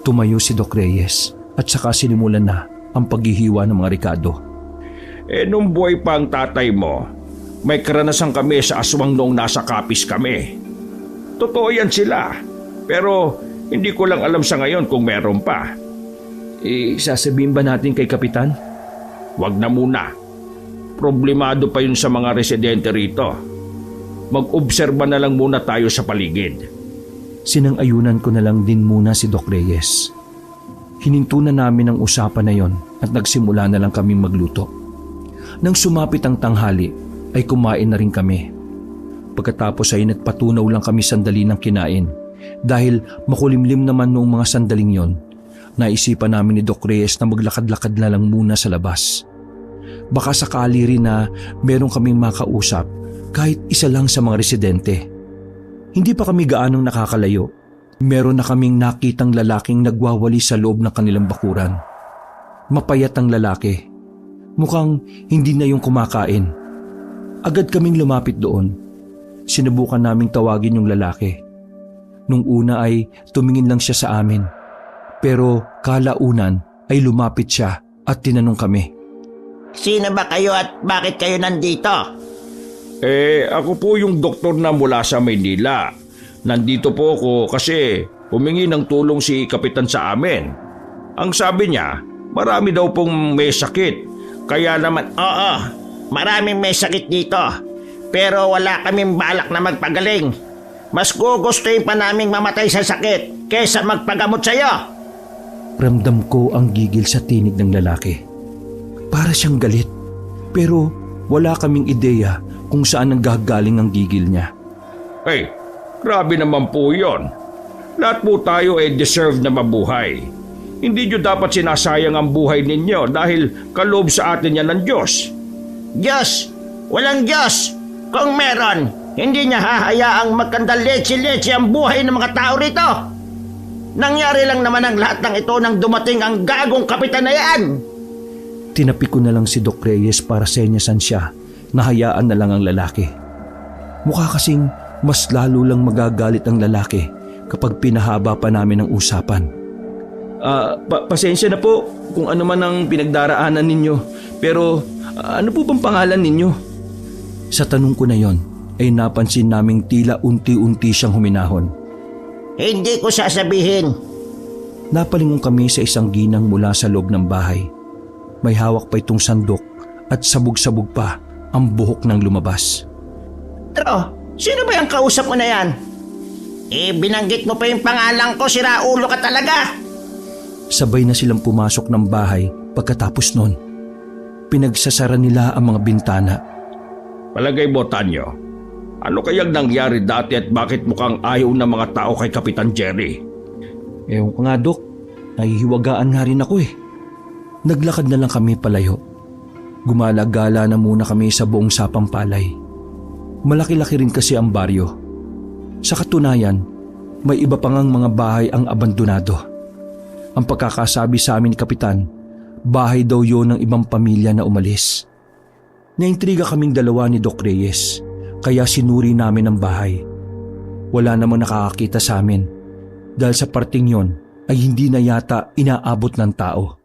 Tumayo si Doc Reyes at saka sinimulan na ang paghihiwa ng mga rekado.
Nung buhay pa ang tatay mo, may karanasan kami sa aswang noong nasa Capiz kami. Totoo yan sila, pero hindi ko lang alam sa ngayon kung meron pa.
Sasabihin ba natin kay Kapitan?
Wag na muna. Problemado pa yun sa mga residente rito. Mag-obserba na lang muna tayo sa paligid.
Sinang-ayunan ko na lang din muna si Doc Reyes. Hininto na namin ang usapan na yon at nagsimula na lang kaming magluto. Nang sumapit ang tanghali, ay kumain na rin kami. Pagkatapos ay nagpatunaw lang kami sandali ng kinain dahil makulimlim naman noong mga sandaling yon. Naisipan namin ni Doc Reyes na maglakad-lakad na lang muna sa labas. Baka sakali rin na meron kaming makausap kahit isa lang sa mga residente. Hindi pa kami gaanong nakakalayo. Meron na kaming nakitang lalaking nagwawali sa loob ng kanilang bakuran. Mapayat ang lalaki. Mukhang hindi na yung kumakain. Agad kaming lumapit doon. Sinubukan naming tawagin yung lalaki. Nung una ay tumingin lang siya sa amin. Pero kalaunan ay lumapit siya at tinanong kami.
Sino ba kayo at bakit kayo nandito?
Ako po yung doktor na mula sa Maynila. Nandito po ako kasi humingi ng tulong si Kapitan sa amin. Ang sabi niya, marami daw pong may sakit. Kaya naman,
Oo, maraming may sakit dito. Pero wala kaming balak na magpagaling. Mas gugustuhin pa naming mamatay sa sakit kaysa magpagamot sa'yo.
Ramdam ko ang gigil sa tinig ng lalaki. Para siyang galit. Pero wala kaming ideya kung saan nanggagaling ang gigil niya.
Grabe naman po yun. Lahat po tayo deserve na mabuhay. Hindi nyo dapat sinasayang ang buhay ninyo dahil kaloob sa atin yan ng Diyos.
Diyos! Walang Diyos! Kung meron, hindi niya hahayaang magkandaletse-letse ang buhay ng mga tao rito. Nangyari lang naman ang lahat ng ito nang dumating ang gagong kapitan na yan.
Tinapi ko na lang si Doc Reyes para senyasan siya. Nahayaan na lang ang lalaki. Mukha kasing mas lalo lang magagalit ang lalaki kapag pinahaba pa namin ang usapan. Pasensya na po kung ano man ang pinagdaraanan ninyo. Pero ano po bang pangalan ninyo? Sa tanong ko na yon ay napansin naming tila unti-unti siyang huminahon.
Hindi ko sasabihin.
Napalingon kami sa isang ginang mula sa loob ng bahay. May hawak pa itong sandok at sabog-sabog pa ang buhok ng lumabas.
Pero, sino ba yung kausap mo na yan? Binanggit mo pa yung pangalan ko, siraulo ka talaga.
Sabay na silang pumasok ng bahay pagkatapos nun. Pinagsasara nila ang mga bintana.
Palagay mo, Tanyo, ano kayang nangyari dati at bakit mukhang ayaw ng mga tao kay Kapitan Jerry?
Ewan ko nga, Dok. Nahihiwagaan nga rin ako Naglakad na lang kami palayo. Gumala-gala na muna kami sa buong sapang palay. Malaki-laki rin kasi ang baryo. Sa katunayan, may iba pang mga bahay ang abandonado. Ang pagkakasabi sa amin ni Kapitan, bahay daw yon ng ibang pamilya na umalis. Naintriga kaming dalawa ni Doc Reyes, kaya sinuri namin ang bahay. wala namang nakakakita sa amin dahil sa parting yon ay hindi na yata inaabot ng tao.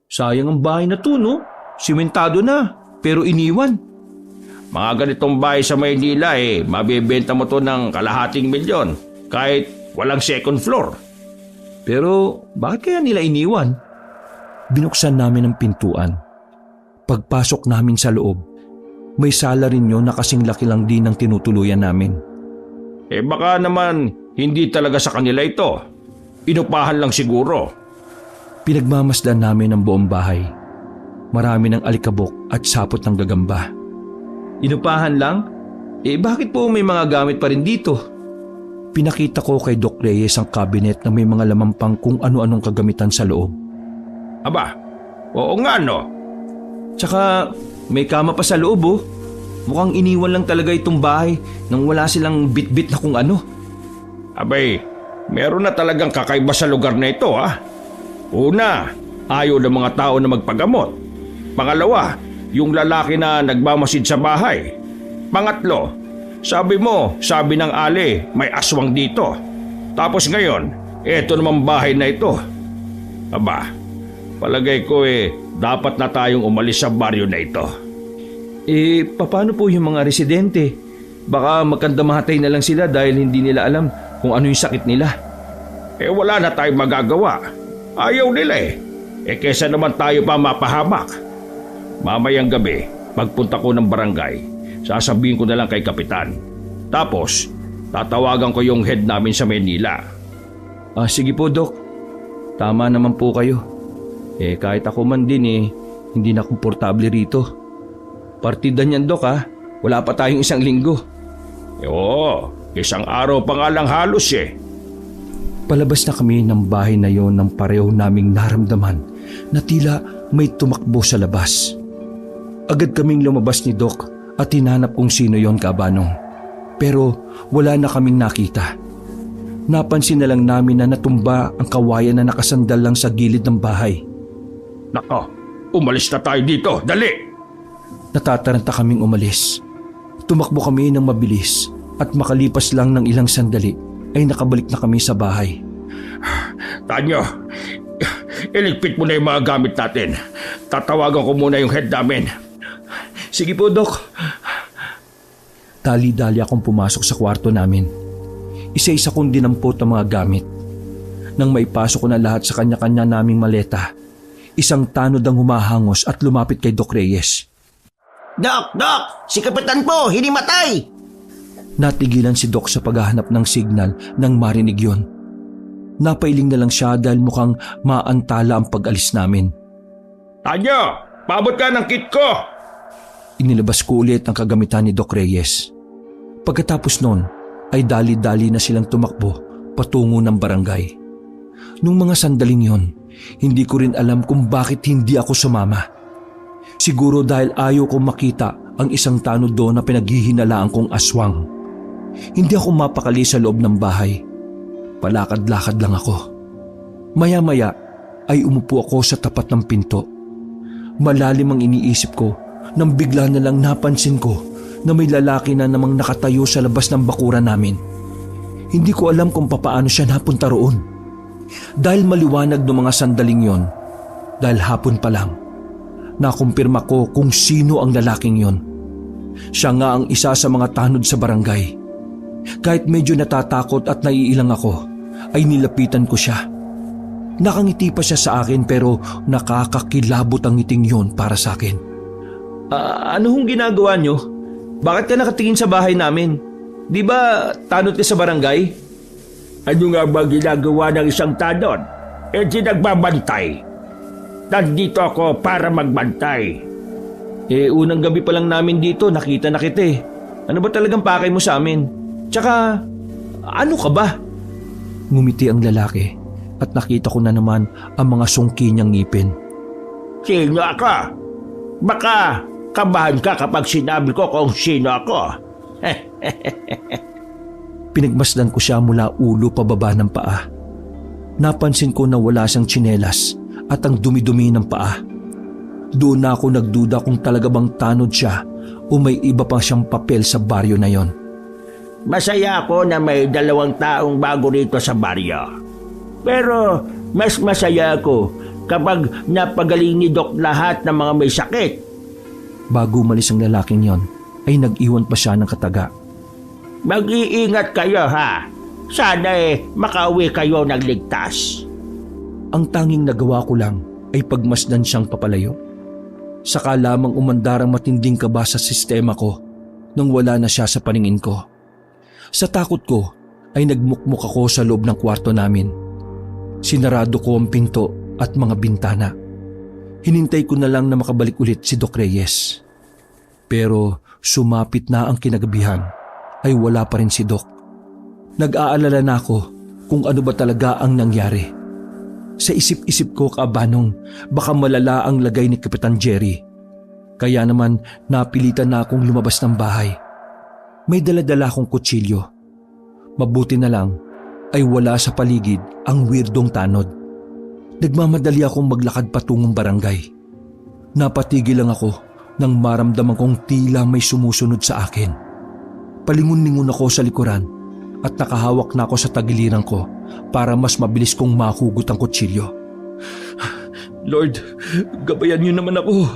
Sayang ang bahay na to, no? Simentado na, pero iniwan.
Mga ganitong bahay sa Maynila mabibenta mo to ng $250,000 kahit walang second floor.
Pero bakit kaya nila iniwan? Binuksan namin ang pintuan. Pagpasok namin sa loob, may sala rin yun na kasing laki lang din ng tinutuluyan namin.
Baka naman hindi talaga sa kanila ito. Inupahan lang siguro.
Pinagmamasdan namin ang buong bahay. Marami ng alikabok at sapot ng gagamba. Inupahan lang? Bakit po may mga gamit pa rin dito? Pinakita ko kay Doc Reyes ang cabinet na may mga laman pang kung ano-anong kagamitan sa loob.
Aba, oo nga no.
Tsaka may kama pa sa loob oh. Mukhang iniwan lang talaga itong bahay nang wala silang bit-bit na kung ano.
Abay, meron na talagang kakaiba sa lugar na ito ha. Una, ayaw ng mga tao na magpagamot. Pangalawa, yung lalaki na nagmamasid sa bahay. Pangatlo, sabi ng Ali, may aswang dito. Tapos ngayon, eto namang bahay na ito. Aba, palagay ko dapat na tayong umalis sa baryo na ito.
Paano po yung mga residente? Baka magkandamahatay na lang sila dahil hindi nila alam kung ano yung sakit nila.
Wala na tayong magagawa. Ayaw nila kesa naman tayo pa mapahamak. Mamayang gabi, pagpunta ko ng barangay, sasabihin ko na lang kay Kapitan. Tapos, tatawagan ko yung head namin sa Manila.
Sige po, Dok. Tama naman po kayo. Kahit ako man din hindi na komportable rito. Partida niyan, Dok ha. Wala pa tayong 1 linggo.
Oo, 1 araw pa nga lang halos
Palabas na kami ng bahay na yon nang pareho naming naramdaman na tila may tumakbo sa labas. Agad kaming lumabas ni Doc at hinanap kung sino yon, Kabanong. Pero wala na kaming nakita. Napansin na lang namin na natumba ang kawayan na nakasandal lang sa gilid ng bahay.
Nako, umalis na tayo dito, dali!
Natataranta kaming umalis. Tumakbo kami ng mabilis at makalipas lang ng ilang sandali ay nakabalik na kami sa bahay.
Tanyo, iligpit mo na yung mga gamit natin. Tatawagan ko muna yung head namin.
Sige po, Doc. Dali-dali akong pumasok sa kwarto namin. Isa-isa kong dinampot ang mga gamit. Nang maipasok ko na lahat sa kanya-kanya naming maleta, isang tanod ang humahangos at lumapit kay Doc Reyes.
Doc! Si Kapitan po, hinimatay!
Natigilan si Doc sa paghahanap ng signal nang marinig yon. Napailing na lang siya dahil mukhang maantala ang pag-alis namin.
Tanyo, paabot ka ng kit ko!
Inilabas ko ulit ang kagamitan ni Doc Reyes. Pagkatapos nun, ay dali-dali na silang tumakbo patungo ng barangay. Nung mga sandaling yon, hindi ko rin alam kung bakit hindi ako sumama. Siguro dahil ayaw kong makita ang isang tanod doon na pinaghihinalaan kong aswang. Hindi ako mapakali sa loob ng bahay. Palakad-lakad lang ako. Maya-maya ay umupo ako sa tapat ng pinto. Malalim ang iniisip ko nang bigla na lang napansin ko na may lalaki na namang nakatayo sa labas ng bakuran namin. Hindi ko alam kung papaano siya napunta roon. Dahil maliwanag ng mga sandaling yon, dahil hapon pa lang, nakumpirma ko kung sino ang lalaking yon. Siya nga ang isa sa mga tanod sa barangay. Kahit medyo natatakot at naiilang ako, ay nilapitan ko siya. Nakangiti pa siya sa akin pero nakakakilabot ang ngiting yon para sa akin. Ano hong ginagawa nyo? Bakit ka nakatingin sa bahay namin? Di ba tanod ka sa barangay?
Ano nga ba ginagawa ng isang tanod? Di nagbabantay. Nandito ako para magbantay.
Unang gabi pa lang namin dito, nakita na kita eh. Ano ba talagang pakay mo sa amin? Tsaka, ano ka ba? Ngumiti ang lalaki at nakita ko na naman ang mga sungki niyang ngipin.
Sino ako? Baka kabahan ka kapag sinabi ko kung sino ako.
Pinagmasdan ko siya mula ulo pababa ng paa. Napansin ko na wala siyang tsinelas at ang dumi-dumi ng paa. Doon na ako nagduda kung talaga bang tanod siya o may iba pa siyang papel sa baryo na yon.
Masaya ako na may 2 taong bago rito sa baryo. Pero mas masaya ako kapag napagaling ni Doc lahat ng mga may sakit.
Bago umalis ang lalaking yon, ay nag-iwan pa siya ng kataga.
Mag-iingat kayo ha. Sana makauwi kayo ng ligtas.
Ang tanging nagawa ko lang ay pagmasdan siyang papalayo. Saka lamang umandar ang matinding kaba sa sistema ko nang wala na siya sa paningin ko. Sa takot ko ay nagmukmuk ako sa loob ng kwarto namin. Sinarado ko ang pinto at mga bintana. Hinintay ko na lang na makabalik ulit si Doc Reyes. Pero sumapit na ang kinagabihan ay wala pa rin si Doc. Nag-aalala na ako kung ano ba talaga ang nangyari. Sa isip-isip ko kaabanong baka malala ang lagay ni Kapitan Jerry. Kaya naman napilitan na akong lumabas ng bahay. May dala-dala akong kutsilyo. Mabuti na lang ay wala sa paligid ang weirdong tanod. Nagmamadali akong maglakad patungong barangay. Napatigil lang ako nang maramdaman kong tila may sumusunod sa akin. Palingon-lingon ako sa likuran at nakahawak na ako sa tagiliran ko para mas mabilis kong mahugot ang kutsilyo. Lord, gabayan niyo naman ako.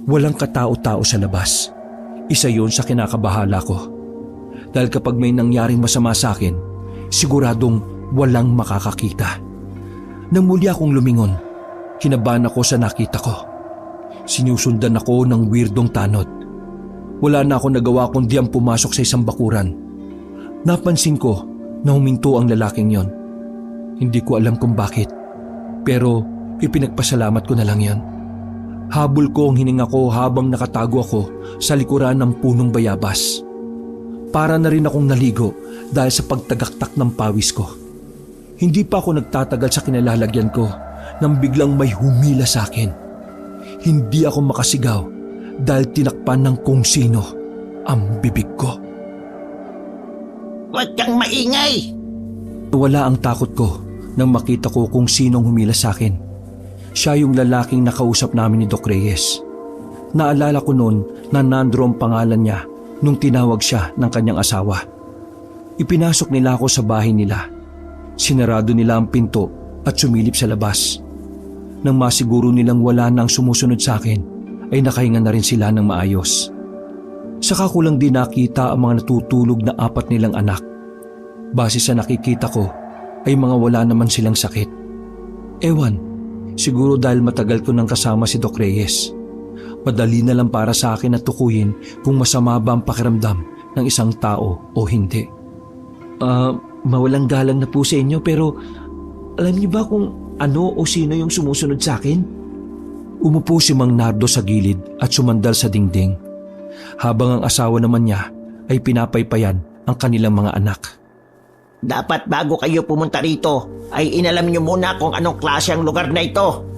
Walang katao-tao sa labas. Isa yon sa kinakabahala ko. Dahil kapag may nangyaring masama sa akin, siguradong walang makakakita. Nang muli akong lumingon, kinabahan ako sa nakita ko. Sinusundan ako ng weirdong tanod. Wala na ako nagawa kundi ang pumasok sa isang bakuran. Napansin ko na huminto ang lalaking yon. Hindi ko alam kung bakit, pero ipinagpasalamat ko na lang yan. Habol ko ang hininga ko habang nakatago ako sa likuran ng punong bayabas. Para na rin akong naligo dahil sa pagtagaktak ng pawis ko. Hindi pa ako nagtatagal sa kinalalagyan ko nang biglang may humila sa akin. Hindi ako makasigaw dahil tinakpan ng kung sino ang bibig ko.
Huwag kang maingay!
Wala ang takot ko nang makita ko kung sinong humila sa akin. Siya yung lalaking nakausap namin ni Doc Reyes. Naalala ko noon na Nandro ang pangalan niya nung tinawag siya ng kanyang asawa. Ipinasok nila ako sa bahay nila. Sinarado nila ang pinto at sumilip sa labas. Nang masiguro nilang wala nang sumusunod sa akin, ay nakahinga na rin sila ng maayos. Saka ko lang din nakita ang mga natutulog na 4 nilang anak. Base sa nakikita ko, ay mga wala naman silang sakit. Ewan, siguro dahil matagal ko nang kasama si Doc Reyes. Madali na lang para sa akin na tukuyin kung masama ba ang pakiramdam ng isang tao o hindi. Mawalang galang na po sa inyo pero alam niyo ba kung ano o sino yung sumusunod sa akin? Umupo si Mang Nardo sa gilid at sumandal sa dingding. Habang ang asawa naman niya ay pinapaypayan ang kanilang mga anak.
Dapat bago kayo pumunta rito ay inalam niyo muna kung anong klase ang lugar na ito.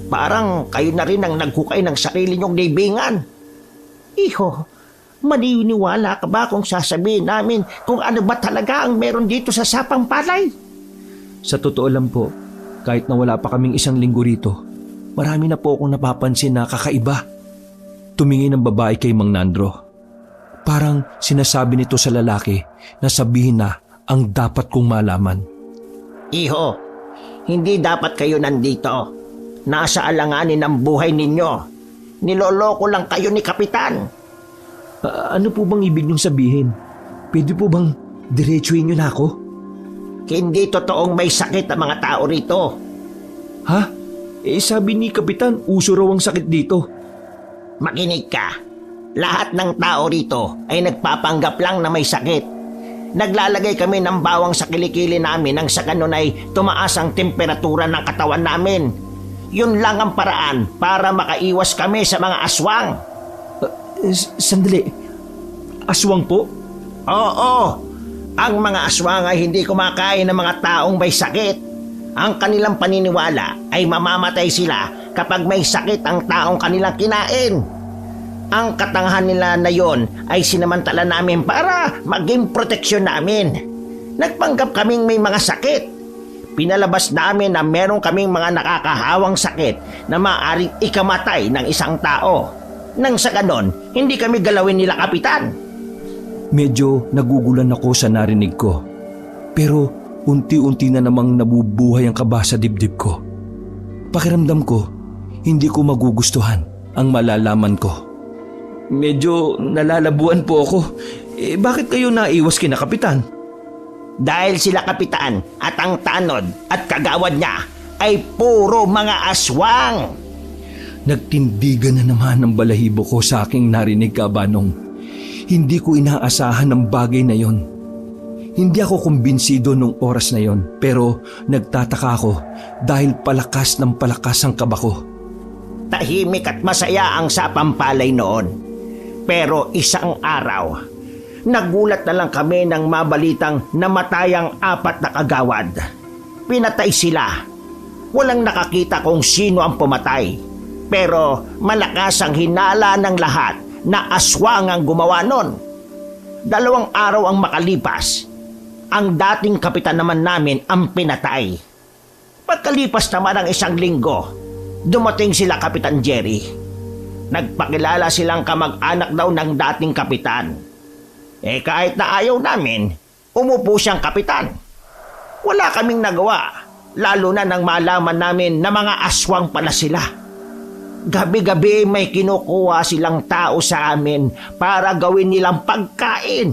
Parang kayo na rin ang naghukay ng sarili niyong libingan. Iho, maniniwala ka ba kung sasabihin namin kung ano ba talaga ang meron dito sa Sapang Palay?
Sa totoo lang po, kahit na wala pa kaming 1 linggo rito, marami na po akong napapansin na kakaiba. Tumingin ang babae kay Mang Nandro. Parang sinasabi nito sa lalaki na sabihin na ang dapat kong malaman.
Iho, hindi dapat kayo nandito. Nasa alanganin ang buhay ninyo. Niloloko lang kayo ni Kapitan.
Ano po bang ibig niyong sabihin? Pwede po bang diretsuhin niyo na ako?
Hindi totoong may sakit ang mga tao rito.
Ha? Sabi ni Kapitan, uso raw ang sakit dito.
Makinig ka. Lahat ng tao rito ay nagpapanggap lang na may sakit. Naglalagay kami ng bawang sa kilikili namin nang sa ganun ay tumaas ang temperatura ng katawan namin. Yun lang ang paraan para makaiwas kami sa mga aswang.
Sandali. Aswang po?
Oo. Ang mga aswang ay hindi kumakain ng mga taong may sakit. Ang kanilang paniniwala ay mamamatay sila kapag may sakit ang taong kanilang kinain. Ang katangahan nila na yon ay sinamantala namin para maging proteksyon namin. Nagpanggap kaming may mga sakit. Pinalabas namin na meron kaming mga nakakahawang sakit na maaaring ikamatay ng isang tao. Nang sa ganon, hindi kami galawin nila Kapitan.
Medyo nagugulan ako sa narinig ko. Pero unti-unti na namang nabubuhay ang kaba sa dibdib ko. Pakiramdam ko, hindi ko magugustuhan ang malalaman ko. Medyo nalalabuan po ako. Bakit kayo naiwas kina Kapitan?
Dahil sila kapitan at ang tanod at kagawad niya ay puro mga aswang.
Nagtindigan na naman ang balahibo ko sa aking narinig, Kabanong. Hindi ko inaasahan ang bagay na yon. Hindi ako kumbinsido nung oras na yon, pero nagtataka ako dahil palakas ng palakas ang kaba ko.
Tahimik at masaya ang sapampalay noon. Pero isang araw, nagulat na lang kami nang mabalitang namatay ang 4 na kagawad. Pinatay sila. Walang nakakita kung sino ang pumatay. Pero malakas ang hinala ng lahat na aswang ang gumawa nun. 2 araw ang makalipas. Ang dating kapitan naman namin ang pinatay. Pagkalipas naman ng 1 linggo, dumating sila Kapitan Jerry. Nagpakilala silang kamag-anak daw ng dating kapitan. Kahit na ayaw namin, umupo siyang kapitan. Wala kaming nagawa, lalo na nang malaman namin na mga aswang pala sila. Gabi-gabi may kinukuha silang tao sa amin para gawin nilang pagkain.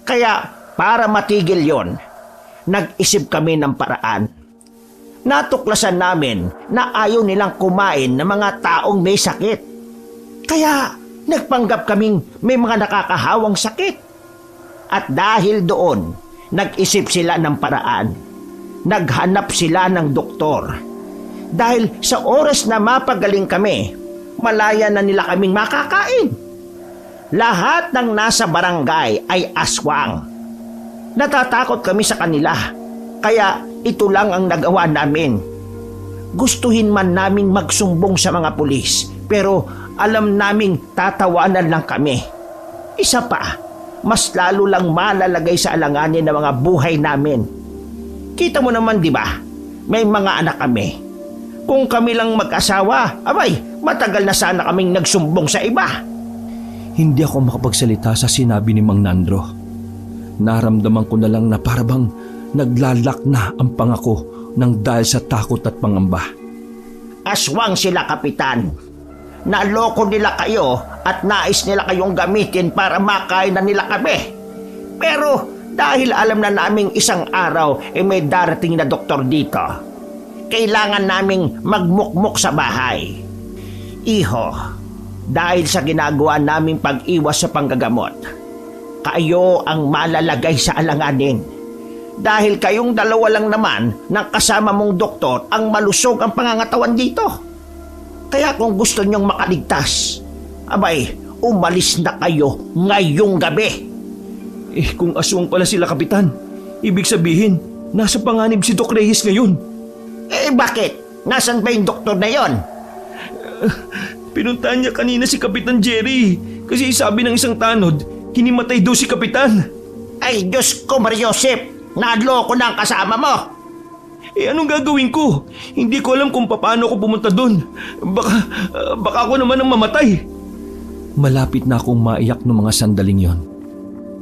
Kaya para matigil yon, nag-isip kami ng paraan. Natuklasan namin na ayaw nilang kumain ng mga taong may sakit. Kaya nagpanggap kaming may mga nakakahawang sakit. At dahil doon, nag-isip sila ng paraan. Naghanap sila ng doktor. Dahil sa oras na mapagaling kami, malaya na nila kaming makakain. Lahat ng nasa barangay ay aswang. Natatakot kami sa kanila, kaya ito lang ang nagawa namin. Gustuhin man naming magsumbong sa mga pulis, pero alam naming tatawanan lang kami. Isa pa, mas lalo lang malalagay sa alanganin ng mga buhay namin. Kita mo naman, di ba? May mga anak kami. Kung kami lang mag-asawa, abay, matagal na sana kaming nagsumbong sa iba.
Hindi ako makapagsalita sa sinabi ni Mang Nandro. Naramdaman ko na lang na parabang naglalak na ang pangako ng dahil sa takot at pangamba.
Aswang sila, Kapitan. Naloko nila kayo at nais nila kayong gamitin para makain na nila kami. Pero dahil alam na naming isang araw may darating na doktor dito, kailangan naming magmukmok sa bahay. Iho, dahil sa ginagawa naming pag-iwas sa panggagamot, kayo ang malalagay sa alanganin. Dahil kayong 2 lang naman ng kasama mong doktor ang malusog ang pangangatawan dito. Kaya kung gusto nyong makaligtas, abay, umalis na kayo ngayong gabi.
Kung aswang pala sila, Kapitan, ibig sabihin, nasa panganib si Doc Reyes ngayon.
Bakit? Nasaan ba yung doktor na yon?
Pinuntahan niya kanina si Kapitan Jerry kasi sabi ng isang tanod, hinimatay daw si Kapitan.
Ay, Diyos ko, Mariosep! Naloko na ang kasama mo!
Anong gagawin ko? Hindi ko alam kung paano ako pumunta doon. Baka ako naman ang mamatay. Malapit na akong maiyak ng mga sandaling yon.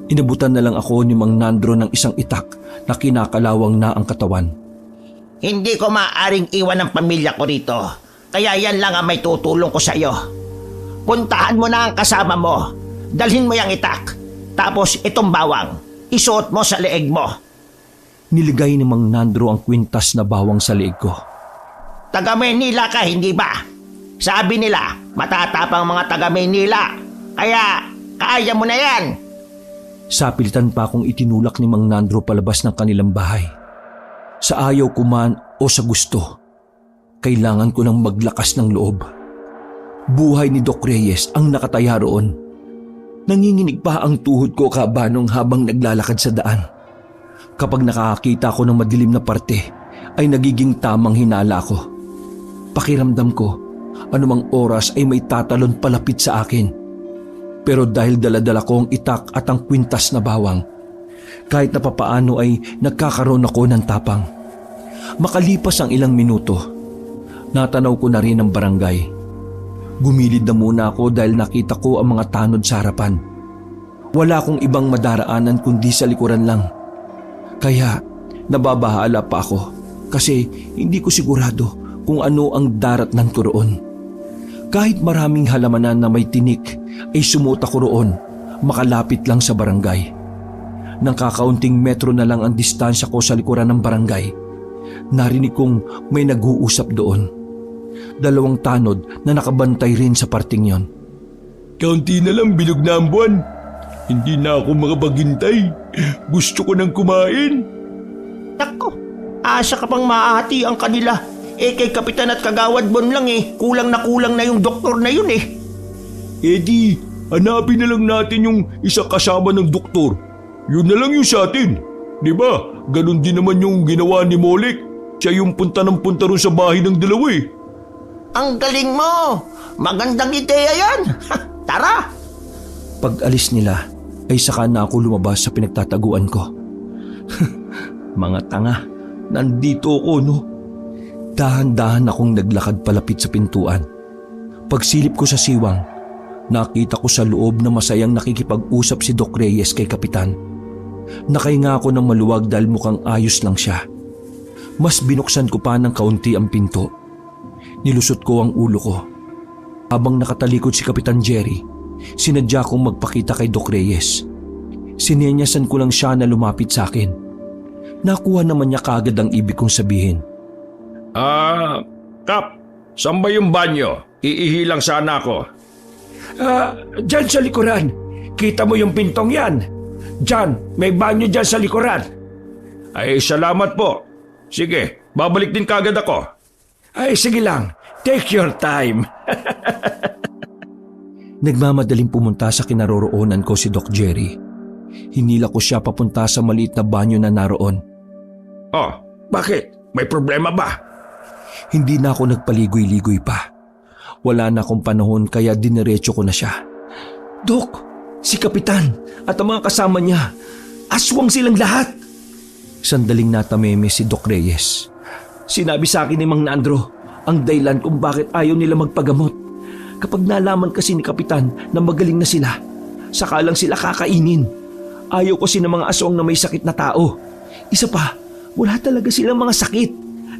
Inabutan na lang ako ni Mang Nandro ng isang itak na kinakalawang na ang katawan.
Hindi ko maaaring iwan ang pamilya ko rito. Kaya yan lang ang may tutulong ko sa iyo. Puntahan mo na ang kasama mo. Dalhin mo yung itak. Tapos itong bawang, isuot mo sa leeg mo.
Niligay ni Mang Nandro ang kwintas na bawang sa leeg ko.
Taga Maynila ka, hindi ba? Sabi nila, matatapang mga taga Maynila. Kaya, kaya mo na yan.
Sapilitan pa akong itinulak ni Mang Nandro palabas ng kanilang bahay. Sa ayaw ko man o sa gusto, kailangan ko ng maglakas ng loob. Buhay ni Doc Reyes ang nakataya roon. Nanginginig pa ang tuhod ko, Kabanong, habang naglalakad sa daan. Kapag nakakita ko ng madilim na parte, ay nagiging tamang hinala ko. Pakiramdam ko, anumang oras ay may tatalon palapit sa akin. Pero dahil daladala ko ang itak at ang kwintas na bawang, kahit na papaano ay nagkakaroon ako ng tapang. Makalipas ang ilang minuto, natanaw ko na rin ang barangay. Gumilid na muna ako dahil nakita ko ang mga tanod sa harapan. Wala akong ibang madaraanan kundi sa likuran lang. Kaya nababahala pa ako kasi hindi ko sigurado kung ano ang daratnan ko roon. Kahit maraming halamanan na may tinik ay sumuta ko roon, makalapit lang sa barangay. Nang kakaunting metro na lang ang distansya ko sa likuran ng barangay, narinig kong may nag-uusap doon. 2 tanod na nakabantay rin sa parting yon.
Kaunti na lang bilog na ang buwan. Hindi na ako makapaghintay. Gusto ko nang kumain.
Nako, asa ka pang maahati ang kanila. Kay Kapitan at Kagawad Bon lang kulang na yung doktor na yun
Eddie, hanapin na lang natin yung isa kasama ng doktor. Yun na lang yung sa atin. Di ba? Ganon din naman yung ginawa ni Molek. Siya yung punta ng punta ron sa bahay ng dalawa
Ang galing mo! Magandang ideya yan! Tara!
Pag-alis nila ay saka na ako lumabas sa pinagtataguan ko. Mga tanga, nandito ako no. Dahan-dahan akong naglakad palapit sa pintuan. Pagsilip ko sa siwang, nakita ko sa loob na masayang nakikipag-usap si Doc Reyes kay Kapitan. Nakahinga ako ng maluwag dahil mukhang ayos lang siya. Mas binuksan ko pa ng kaunti ang pinto. Nilusot ko ang ulo ko. Habang nakatalikod si Kapitan Jerry, sinadya kong magpakita kay Doc Reyes. Sinenyasan ko lang siya na lumapit sa akin. Nakuha naman niya kaagad ang ibig kong sabihin.
Kap, saan ba yung banyo? Iihi lang sana ako.
Diyan sa likuran. Kita mo yung pintong yan. Diyan, may banyo diyan sa likuran.
Ay, salamat po. Sige, babalik din kagad ako.
Ay, sige lang. Take your time.
Nagmamadaling pumunta sa kinaroroonan ko si Doc Jerry. Hinila ko siya papunta sa maliit na banyo na naroon.
Oh, bakit? May problema ba?
Hindi na ako nagpaligoy-ligoy pa. Wala na akong panahon kaya diniretso ko na siya. Dok, si Kapitan at ang mga kasama niya, aswang silang lahat. Sandaling natameme si Doc Reyes. Sinabi sa akin ni Mang Nandro ang dahilan kung bakit ayaw nila magpagamot. Kapag nalaman kasi ni Kapitan na magaling na sila, saka lang sila kakainin. Ayaw kasi ng mga aswang na may sakit na tao. Isa pa, wala talaga silang mga sakit.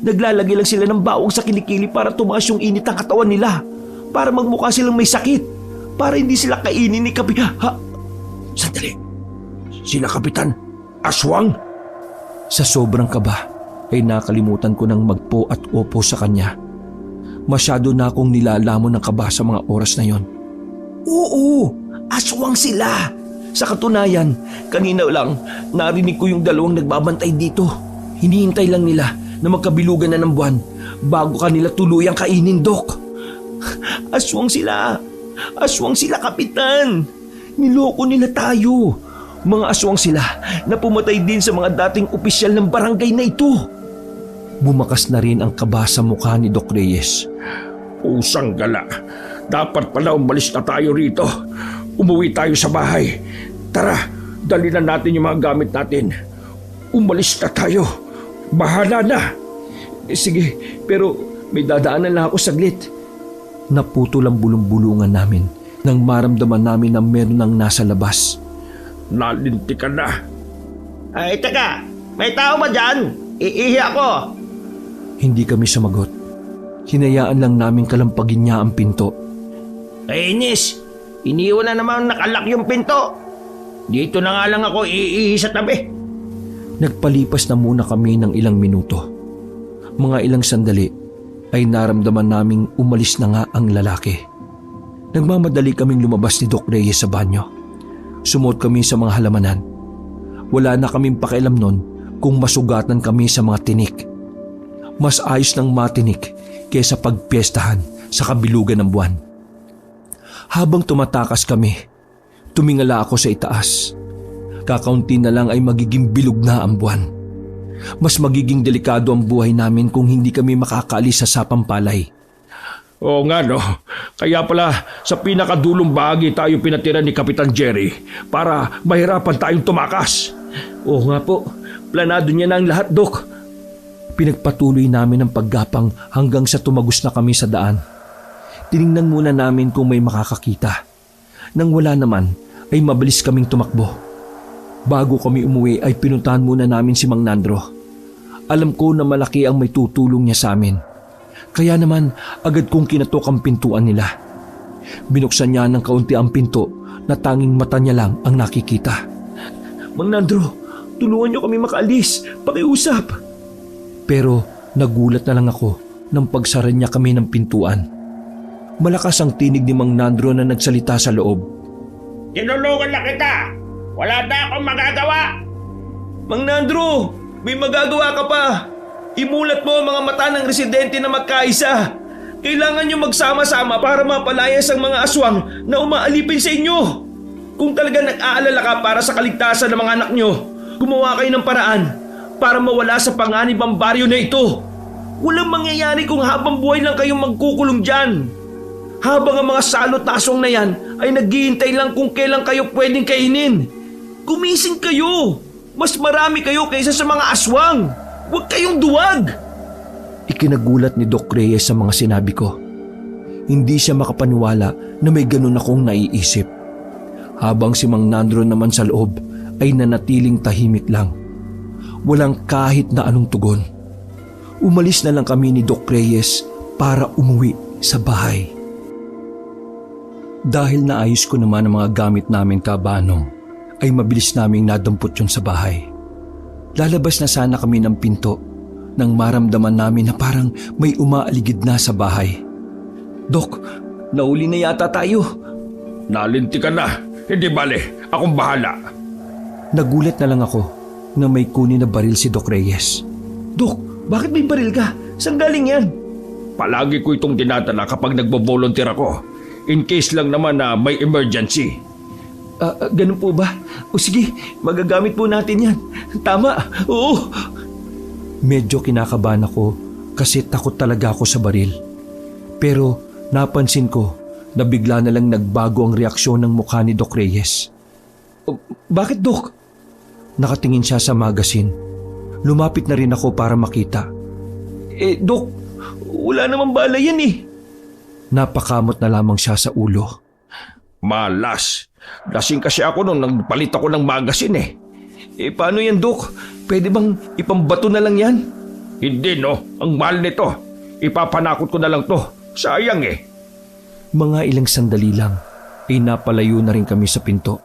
Naglalagay lang sila ng bawang sa kilikili para tumaas yung init ng katawan nila. Para magmukha silang may sakit. Para hindi sila kainin ni Kapitan.
Sandali. Sila Kapitan? Aswang?
Sa sobrang kaba ay nakalimutan ko ng magpo at opo sa kanya. Masyado na akong nilalamon ng kaba sa mga oras na yon. Oo, aswang sila. Sa katunayan, kanina lang narinig ko yung 2 nagbabantay dito. Hinihintay lang nila na magkabilugan na ng buwan bago kanila tuluyang kainin, Dok. Aswang sila. Aswang sila, Kapitan. Niloko nila tayo. Mga aswang sila na pumatay din sa mga dating opisyal ng barangay na ito. Bumakas na rin ang kaba sa mukha ni Doc Reyes.
Pusang gala. Dapat pala umalis na tayo rito. Umuwi tayo sa bahay. Tara, dali na natin yung mga gamit natin. Umalis na tayo. Bahala na.
Sige, pero may dadaanan lang ako saglit. Naputol ang bulong-bulungan namin nang maramdaman namin na meron nang nasa labas.
Nalintikan na.
Ay, teka. May tao ba dyan? Iihi ako.
Hindi kami sumagot. Hinayaan lang namin kalampagin niya ang pinto.
Kainis, iniwan na naman nakalak yung pinto. Dito na nga lang ako iihi sa tabi.
Nagpalipas na muna kami ng ilang minuto. Mga ilang sandali ay naramdaman naming umalis na nga ang lalaki. Nagmamadali kaming lumabas ni Doc Reyes sa banyo. Sumuot kami sa mga halamanan. Wala na kaming pakialam nun kung masugatan kami sa mga tinik. Mas ayos nang matinik kaysa pagpiestahan sa kabilugan ng buwan. Habang tumatakas kami, tumingala ako sa itaas. Kakaunti na lang ay magiging bilog na ang buwan. Mas magiging delikado ang buhay namin kung hindi kami makakaalis sa sapang palay.
Oo nga no. Kaya pala sa pinakadulong bahagi tayo pinatira ni Kapitan Jerry para mahirapan tayong tumakas.
Oo nga po. Planado niya na ang lahat, Dok. Pinagpatuloy namin ang paggapang hanggang sa tumagos na kami sa daan. Tiningnan muna namin kung may makakakita. Nang wala naman, ay mabilis kaming tumakbo. Bago kami umuwi ay pinuntahan muna namin si Mang Nandro. Alam ko na malaki ang may tutulong niya sa amin. Kaya naman agad kong kinatok ang pintuan nila. Binuksan niya ng kaunti ang pinto na tanging mata niya lang ang nakikita. Mang Nandro, tulungan niyo kami makaalis. Pakiusap. Pero nagulat na lang ako nang pagsara niya kami ng pintuan. Malakas ang tinig ni Mang Nandro na nagsalita sa loob.
Tinulungan na kita! Wala na akong magagawa!
Mang Nandro, may magagawa ka pa. Imulat mo ang mga mata ng residente na magkaisa. Kailangan niyo magsama-sama para mapalayas ang mga aswang na umaalipin sa inyo. Kung talaga nag-aalala ka para sa kaligtasan ng mga anak niyo, gumawa kayo ng paraan para mawala sa panganib ang baryo na ito. Walang mangyayari kung habang buhay lang kayong magkukulong dyan. Habang ang mga salot na aswang na yan ay naghihintay lang kung kailan kayo pwedeng kainin. Gumising kayo! Mas marami kayo kaysa sa mga aswang! Huwag kayong duwag! Ikinagulat ni Doc Reyes sa mga sinabi ko. Hindi siya makapaniwala na may ganun akong naiisip. Habang si Mang Nandro naman sa loob ay nanatiling tahimik lang. Walang kahit na anong tugon. Umalis na lang kami ni Doc Reyes para umuwi sa bahay. Dahil naayos ko naman ang mga gamit namin kabanong, ay mabilis naming nadampot yun sa bahay. Lalabas na sana kami ng pinto nang maramdaman namin na parang may umaaligid na sa bahay. Dok, nauli na yata tayo.
Nalinti ka na. Hindi bale, akong bahala.
Nagulat na lang ako na may kunin na baril si Doc Reyes. Dok, bakit may baril ka? Saan galing yan?
Palagi ko itong dinadala kapag nagbo-volunteer ako. In case lang naman na may emergency.
Ganun po ba? O sige, magagamit po natin yan. Tama, oo. Medyo kinakabahan ako kasi takot talaga ako sa baril. Pero napansin ko na bigla na lang nagbago ang reaksyon ng mukha ni Doc Reyes. Bakit, Doc? Nakatingin siya sa magazine. Lumapit na rin ako para makita. Doc, wala namang bala yan eh. Napakamot na lamang siya sa ulo.
Malas. Lasing kasi ako nung nagpalit ako ng magazine eh.
Paano yan, Doc? Pwede bang ipambato na lang yan?
Hindi no, ang mahal nito. Ipapanakot ko na lang to. Sayang eh.
Mga ilang sandali lang ay napalayo na rin kami sa pinto.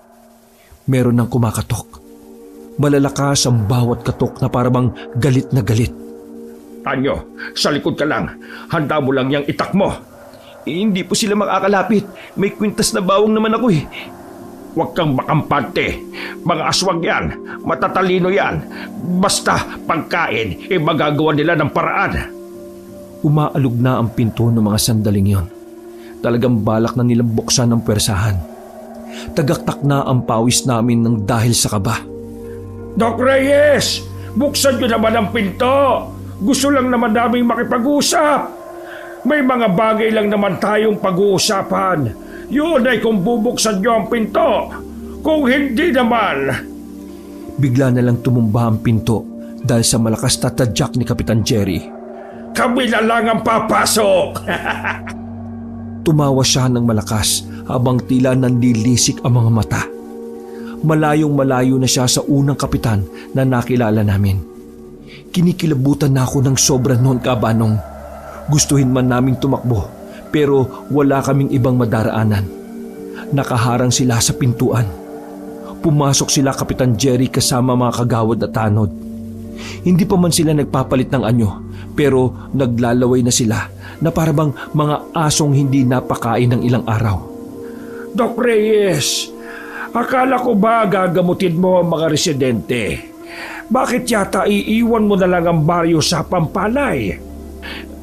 Meron nang kumakatok. Malalakas ang bawat katok na parang galit na galit.
Tanyo, sa likod ka lang. Handa mo lang yang itak mo.
Hindi po sila makakalapit. May kwintas na bawang naman ako eh.
Huwag kang makampante. Mga aswang yan. Matatalino yan. Basta pagkain, magagawa nila ng paraan.
Umaalog na ang pinto ng mga sandaling yon. Talagang balak na nilang buksan ng pwersahan. Tagaktak na ang pawis namin ng dahil sa kaba.
Doc Reyes! Buksan nyo naman ang pinto! Gusto lang naman naming makipag-usap. May mga bagay lang naman tayong pag-uusapan. Yun ay kung bubuksan nyo ang pinto. Kung hindi naman...
Bigla na lang tumumba ang pinto dahil sa malakas na tadyak ni Kapitan Jerry.
Kami na lang ang papasok!
Tumawa siya ng malakas habang tila nanlilisik ang mga mata. Malayong malayo na siya sa unang kapitan na nakilala namin. Kinikilabutan na ako ng sobra noon, kabanong. Gustuhin man naming tumakbo pero wala kaming ibang madaraanan. Nakaharang sila sa pintuan. Pumasok sila Kapitan Jerry kasama mga kagawad at tanod. Hindi pa man sila nagpapalit ng anyo pero naglalaway na sila na parabang mga asong hindi napakain ng ilang araw.
Doc Reyes, akala ko ba gagamutin mo ang mga residente? Bakit yata iiwan mo na lang ang baryo sa Pampalay?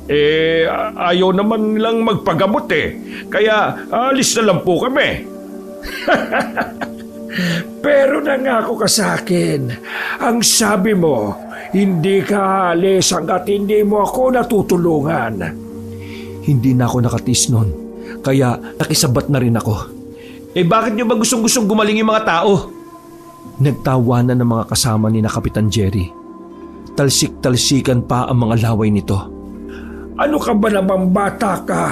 Ayaw naman nilang magpagamot eh. Kaya alis na lang po kami. Pero nangako ka sa akin. Ang sabi mo, hindi ka alis hanggat hindi mo ako natutulungan.
Hindi na ako nakatis noon. Kaya nakisabat na rin ako. Bakit nyo ba gustong-gustong gumaling yung mga tao? Nagtawanan ng mga kasama ni na Kapitan Jerry. Talsik-talsikan pa ang mga laway nito.
Ano ka ba namang bata ka?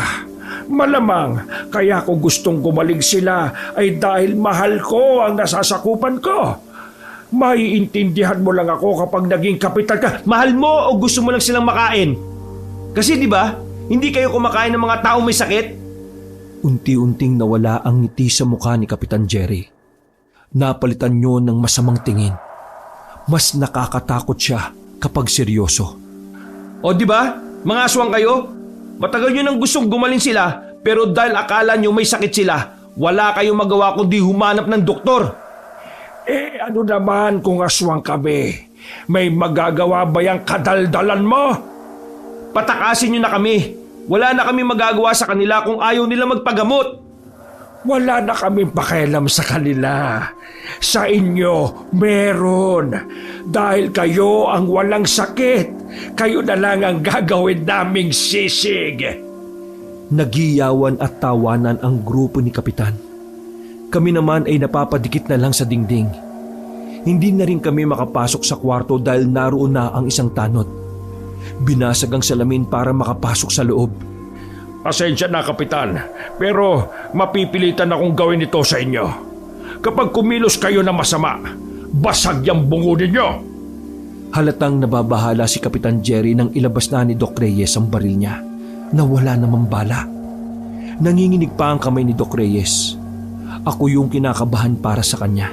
Malamang kaya ko gustong gumaling sila ay dahil mahal ko ang nasasakupan ko. Maiintindihan mo lang ako kapag naging kapitan ka.
Mahal mo o gusto mo lang silang makain? Kasi di ba, hindi kayo kumakain ng mga taong may sakit?
Unti-unting nawala ang ngiti sa mukha ni Kapitan Jerry. Napalitan niyo ng masamang tingin. Mas nakakatakot siya kapag seryoso.
O di ba, mga aswang kayo? Matagal nyo nang gustong gumaling sila, pero dahil akala nyo may sakit sila, wala kayong magawa kundi humanap ng doktor.
Ano naman kung aswang kami? May magagawa ba yung kadaldalan mo?
Patakasin nyo na kami. Wala na kami magagawa sa kanila kung ayaw nila magpagamot.
Wala na kaming pakialam sa kanila. Sa inyo, meron. Dahil kayo ang walang sakit, kayo na lang ang gagawin naming sisig.
Nagiyawan at tawanan ang grupo ni Kapitan. Kami naman ay napapadikit na lang sa dingding. Hindi na rin kami makapasok sa kwarto dahil naroon na ang isang tanod. Binasag ang salamin para makapasok sa loob.
Pasensya na, Kapitan, pero mapipilitan akong gawin ito sa inyo. Kapag kumilos kayo na masama, basag yung bungo ninyo.
Halatang nababahala si Kapitan Jerry nang ilabas na ni Doc Reyes ang baril niya na wala namang bala. Nanginginig pa ang kamay ni Doc Reyes. Ako yung kinakabahan para sa kanya.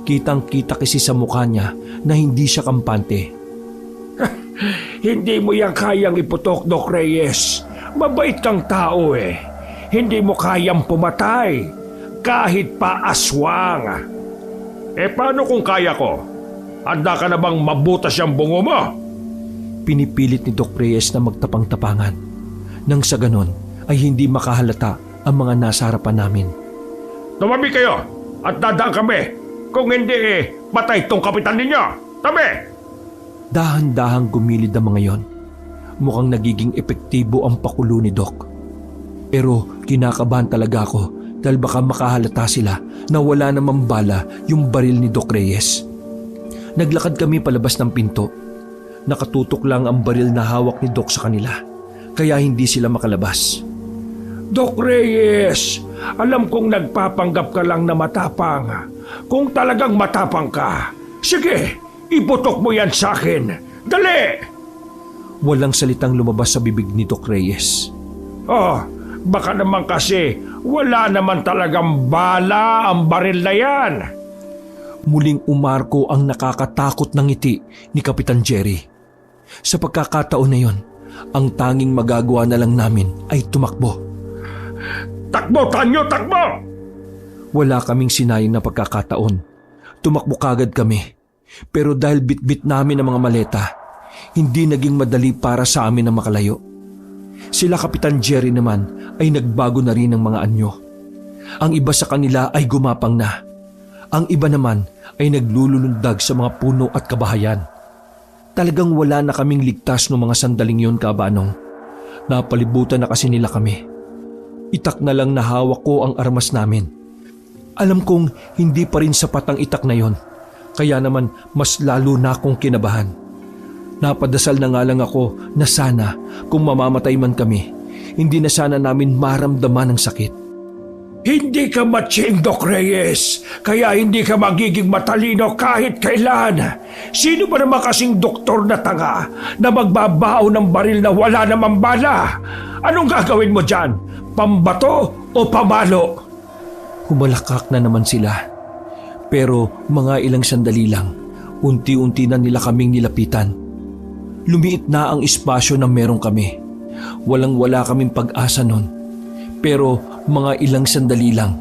Kitang-kita kasi sa mukha niya na hindi siya kampante.
Hindi mo yan kayang iputok, Doc Reyes. Mabait kang tao eh. Hindi mo kayang pumatay. Kahit pa aswang. Paano kung kaya ko? Handa ka na bang mabutas yung bungo mo?
Pinipilit ni Doc Reyes na magtapang-tapangan. Nang sa ganon ay hindi makahalata ang mga nasa harapan namin.
Tumabi kayo at dadaan kami. Kung hindi patay tong kapitan ninyo. Tabi!
Dahan-dahang gumilid ang mga yon. Mukhang nagiging epektibo ang pakulo ni Doc. Pero kinakabahan talaga ako dahil baka makahalata sila na wala namang bala yung baril ni Doc Reyes. Naglakad kami palabas ng pinto. Nakatutok lang ang baril na hawak ni Doc sa kanila, kaya hindi sila makalabas.
Doc Reyes, alam kong nagpapanggap ka lang na matapang. Kung talagang matapang ka, sige, iputok mo yan sa akin. Dali!
Walang salitang lumabas sa bibig ni Doc Reyes.
Oh, baka naman kasi wala naman talagang bala ang baril na yan.
Muling umarko ang nakakatakot na ngiti ni Kapitan Jerry. Sa pagkakataon na yon, ang tanging magagawa na lang namin ay tumakbo.
Takbo, Tanyo, takbo!
Wala kaming sinayang na pagkakataon. Tumakbo kagad kami. Pero dahil bitbit namin ang mga maleta, hindi naging madali para sa amin na makalayo. Sila Kapitan Jerry naman ay nagbago na rin ng mga anyo. Ang iba sa kanila ay gumapang na. Ang iba naman ay naglulundag sa mga puno at kabahayan. Talagang wala na kaming ligtas noong mga sandaling yon, Kabanong. Napalibutan na kasi nila kami. Itak na lang na hawak ko ang armas namin. Alam kong hindi pa rin sapat ang itak na yon, kaya naman mas lalo na akong kinabahan. Napadasal na nga lang ako na sana kung mamamatay man kami, hindi na sana namin maramdaman ang sakit.
Hindi ka matching, Doc Reyes, kaya hindi ka magiging matalino kahit kailan. Sino ba naman kasing doktor na tanga na magbabao ng baril na wala namang bala? Anong gagawin mo dyan? Pambato o pamalo?
Humalakak na naman sila. Pero mga ilang sandali lang, unti-unti na nila kaming nilapitan. Lumiit na ang espasyo na meron kami. Walang-wala kaming pag-asa nun. Pero mga ilang sandali lang,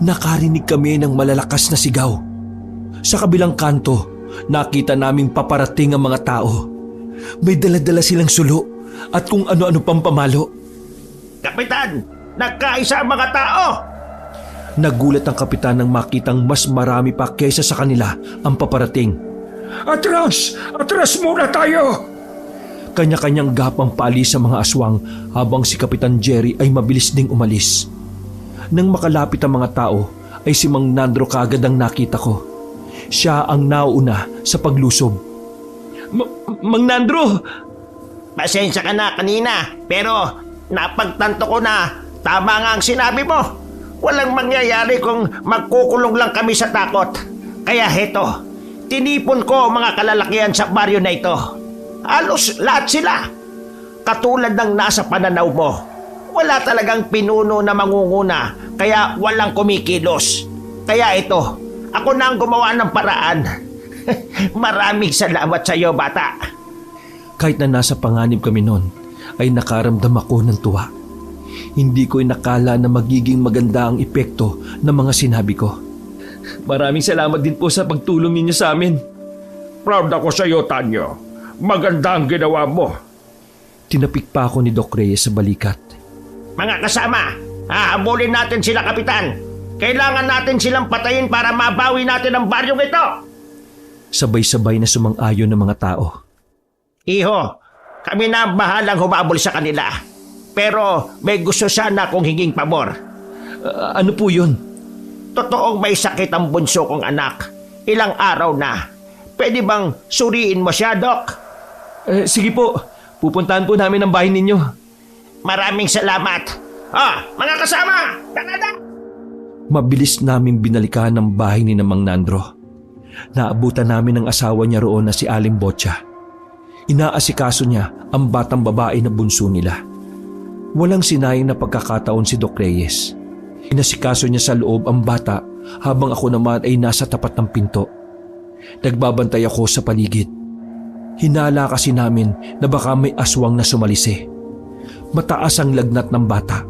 nakarinig kami ng malalakas na sigaw. Sa kabilang kanto, nakita naming paparating ang mga tao. May dala-dala silang sulo at kung ano-ano pang pamalo.
Kapitan, nagkaisa ang mga tao!
Nagulat ang kapitan nang makitang mas marami pa kaysa sa kanila ang paparating.
Atras! Atras muna tayo!
Kanya-kanyang gapang paalis sa mga aswang habang si Kapitan Jerry ay mabilis ding umalis. Nang makalapit ang mga tao ay si Mang Nandro kagad ang nakita ko. Siya ang nauna sa paglusob.
Mang Nandro!
Pasensya ka na kanina, pero napagtanto ko na tama nga ang sinabi mo. Walang mangyayari kung magkukulong lang kami sa takot. Kaya heto, tinipon ko ang mga kalalakihan sa baryo na ito. Halos lahat sila. Katulad ng nasa pananaw mo. Wala talagang pinuno na mangunguna, kaya walang kumikilos. Kaya ito, ako na ang gumawa ng paraan. Maraming salamat sa iyo, bata.
Kahit na nasa panganib kami noon, ay nakaramdam ako ng tuwa. Hindi ko inakala na magiging maganda ang epekto ng mga sinabi ko.
Maraming salamat din po sa pagtulong ninyo sa amin.
Proud ako sa iyo, Tanyo. Maganda ang ginawa mo.
Tinapik pa ako ni Doc Reyes sa balikat.
Mga kasama, hahabulin natin sila, Kapitan. Kailangan natin silang patayin para mabawi natin ang baryong ito.
Sabay-sabay na sumang-ayon ng mga tao.
Iho, kami na ang bahalang humabol sa kanila. Pero may gusto sana akong hinging pabor.
Ano po yun?
Totoong may sakit ang bunso kong anak. Ilang araw na. Pwede bang suriin mo siya, Doc?
Sige po, pupuntahan po namin ang bahay ninyo.
Maraming salamat. Mga kasama! Kanada!
Mabilis namin binalikan ang bahay ni Mang Nandro. Naabutan namin ang asawa niya roon na si Aling Botya. Inaasikaso niya ang batang babae na bunso nila. Walang sinayang na pagkakataon si Doc Reyes. Inasikaso niya sa loob ang bata habang ako naman ay nasa tapat ng pinto. Nagbabantay ako sa paligid. Hinala kasi namin na baka may aswang na sumalisi. Mataas ang lagnat ng bata.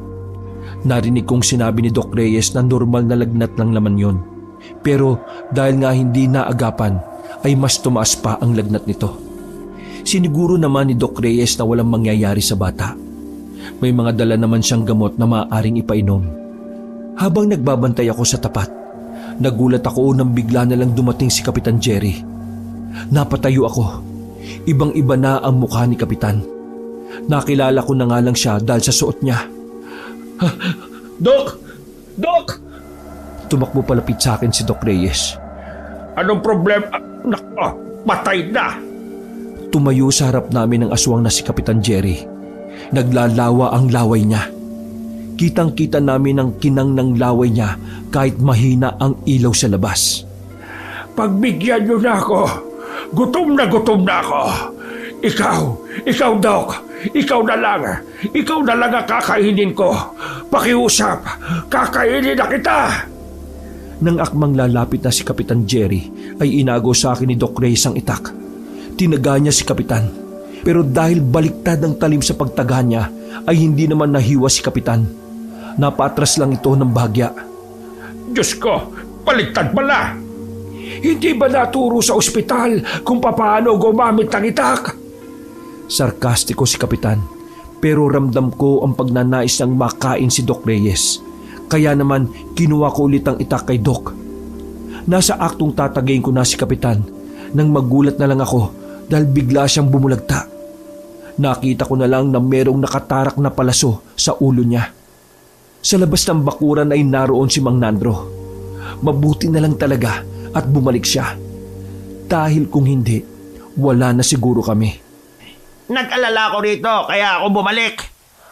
Narinig kong sinabi ni Doc Reyes na normal na lagnat lang naman yon. Pero dahil nga hindi naagapan ay mas tumaas pa ang lagnat nito. Siniguro naman ni Doc Reyes na walang mangyayari sa bata. May mga dala naman siyang gamot na maaaring ipainom. Habang nagbabantay ako sa tapat, nagulat ako nang bigla na lang dumating si Kapitan Jerry. Napatayo ako. Ibang-iba na ang mukha ni Kapitan. Nakilala ko na nga lang siya dahil sa suot niya.
Doc! Doc!
Tumakbo palapit sa akin si Doc Reyes.
Anong problema? Nako, patay na.
Tumayo sa harap namin ang aswang na si Kapitan Jerry. Naglalawa ang laway niya. Kitang-kita namin ang kinang ng laway niya kahit mahina ang ilaw sa labas.
Pagbigyan niyo na ako. Gutom na ako. Ikaw Doc. Ikaw na lang ang kakainin ko. Pakiusap, kakainin na kita.
Nang akmang lalapit na si Kapitan Jerry, ay inago sa akin ni Doc Reyes ang itak. Tinaga niya si Kapitan. Pero dahil baliktad ang talim sa pagtaga niya, ay hindi naman nahiwa si Kapitan. Napatras lang ito ng bahagya.
Diyos ko, baliktad pala. Hindi ba naturo sa ospital kung paano gumamit ng itak?
Sarkastiko si Kapitan, pero ramdam ko ang pagnanais ng makain si Doc Reyes. Kaya naman kinuha ko ulit ang itak kay Doc. Nasa aktong tatagayin ko na si Kapitan nang magulat na lang ako dahil bigla siyang bumulagta. Nakita ko na lang na merong nakatarak na palaso sa ulo niya. Sa labas ng bakuran ay naroon si Mang Nandro. Mabuti na lang talaga at bumalik siya. Dahil kung hindi, wala na siguro kami.
Nag-alala ko rito kaya ako bumalik.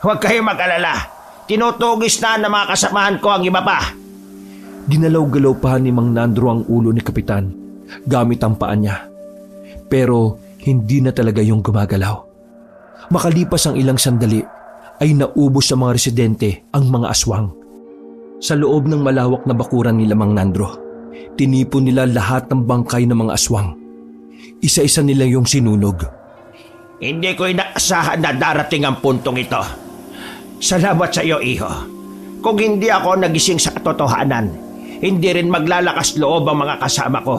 Huwag kayong mag-alala. Tinutugis na ng mga kasamahan ko ang iba pa.
Ginalaw-galaw pa ni Mang Nandro ang ulo ni Kapitan gamit ang paa niya. Pero hindi na talaga yung gumagalaw. Makalipas ang ilang sandali ay naubos sa mga residente ang mga aswang. Sa loob ng malawak na bakuran nila Mang Nandro, tinipon nila lahat ng bangkay ng mga aswang. Isa-isa nila yung sinunog.
Hindi ko inaasahan na darating ang puntong ito. Salamat sa iyo, iho. Kung hindi ako nagising sa katotohanan, hindi rin maglalakas loob ang mga kasama ko.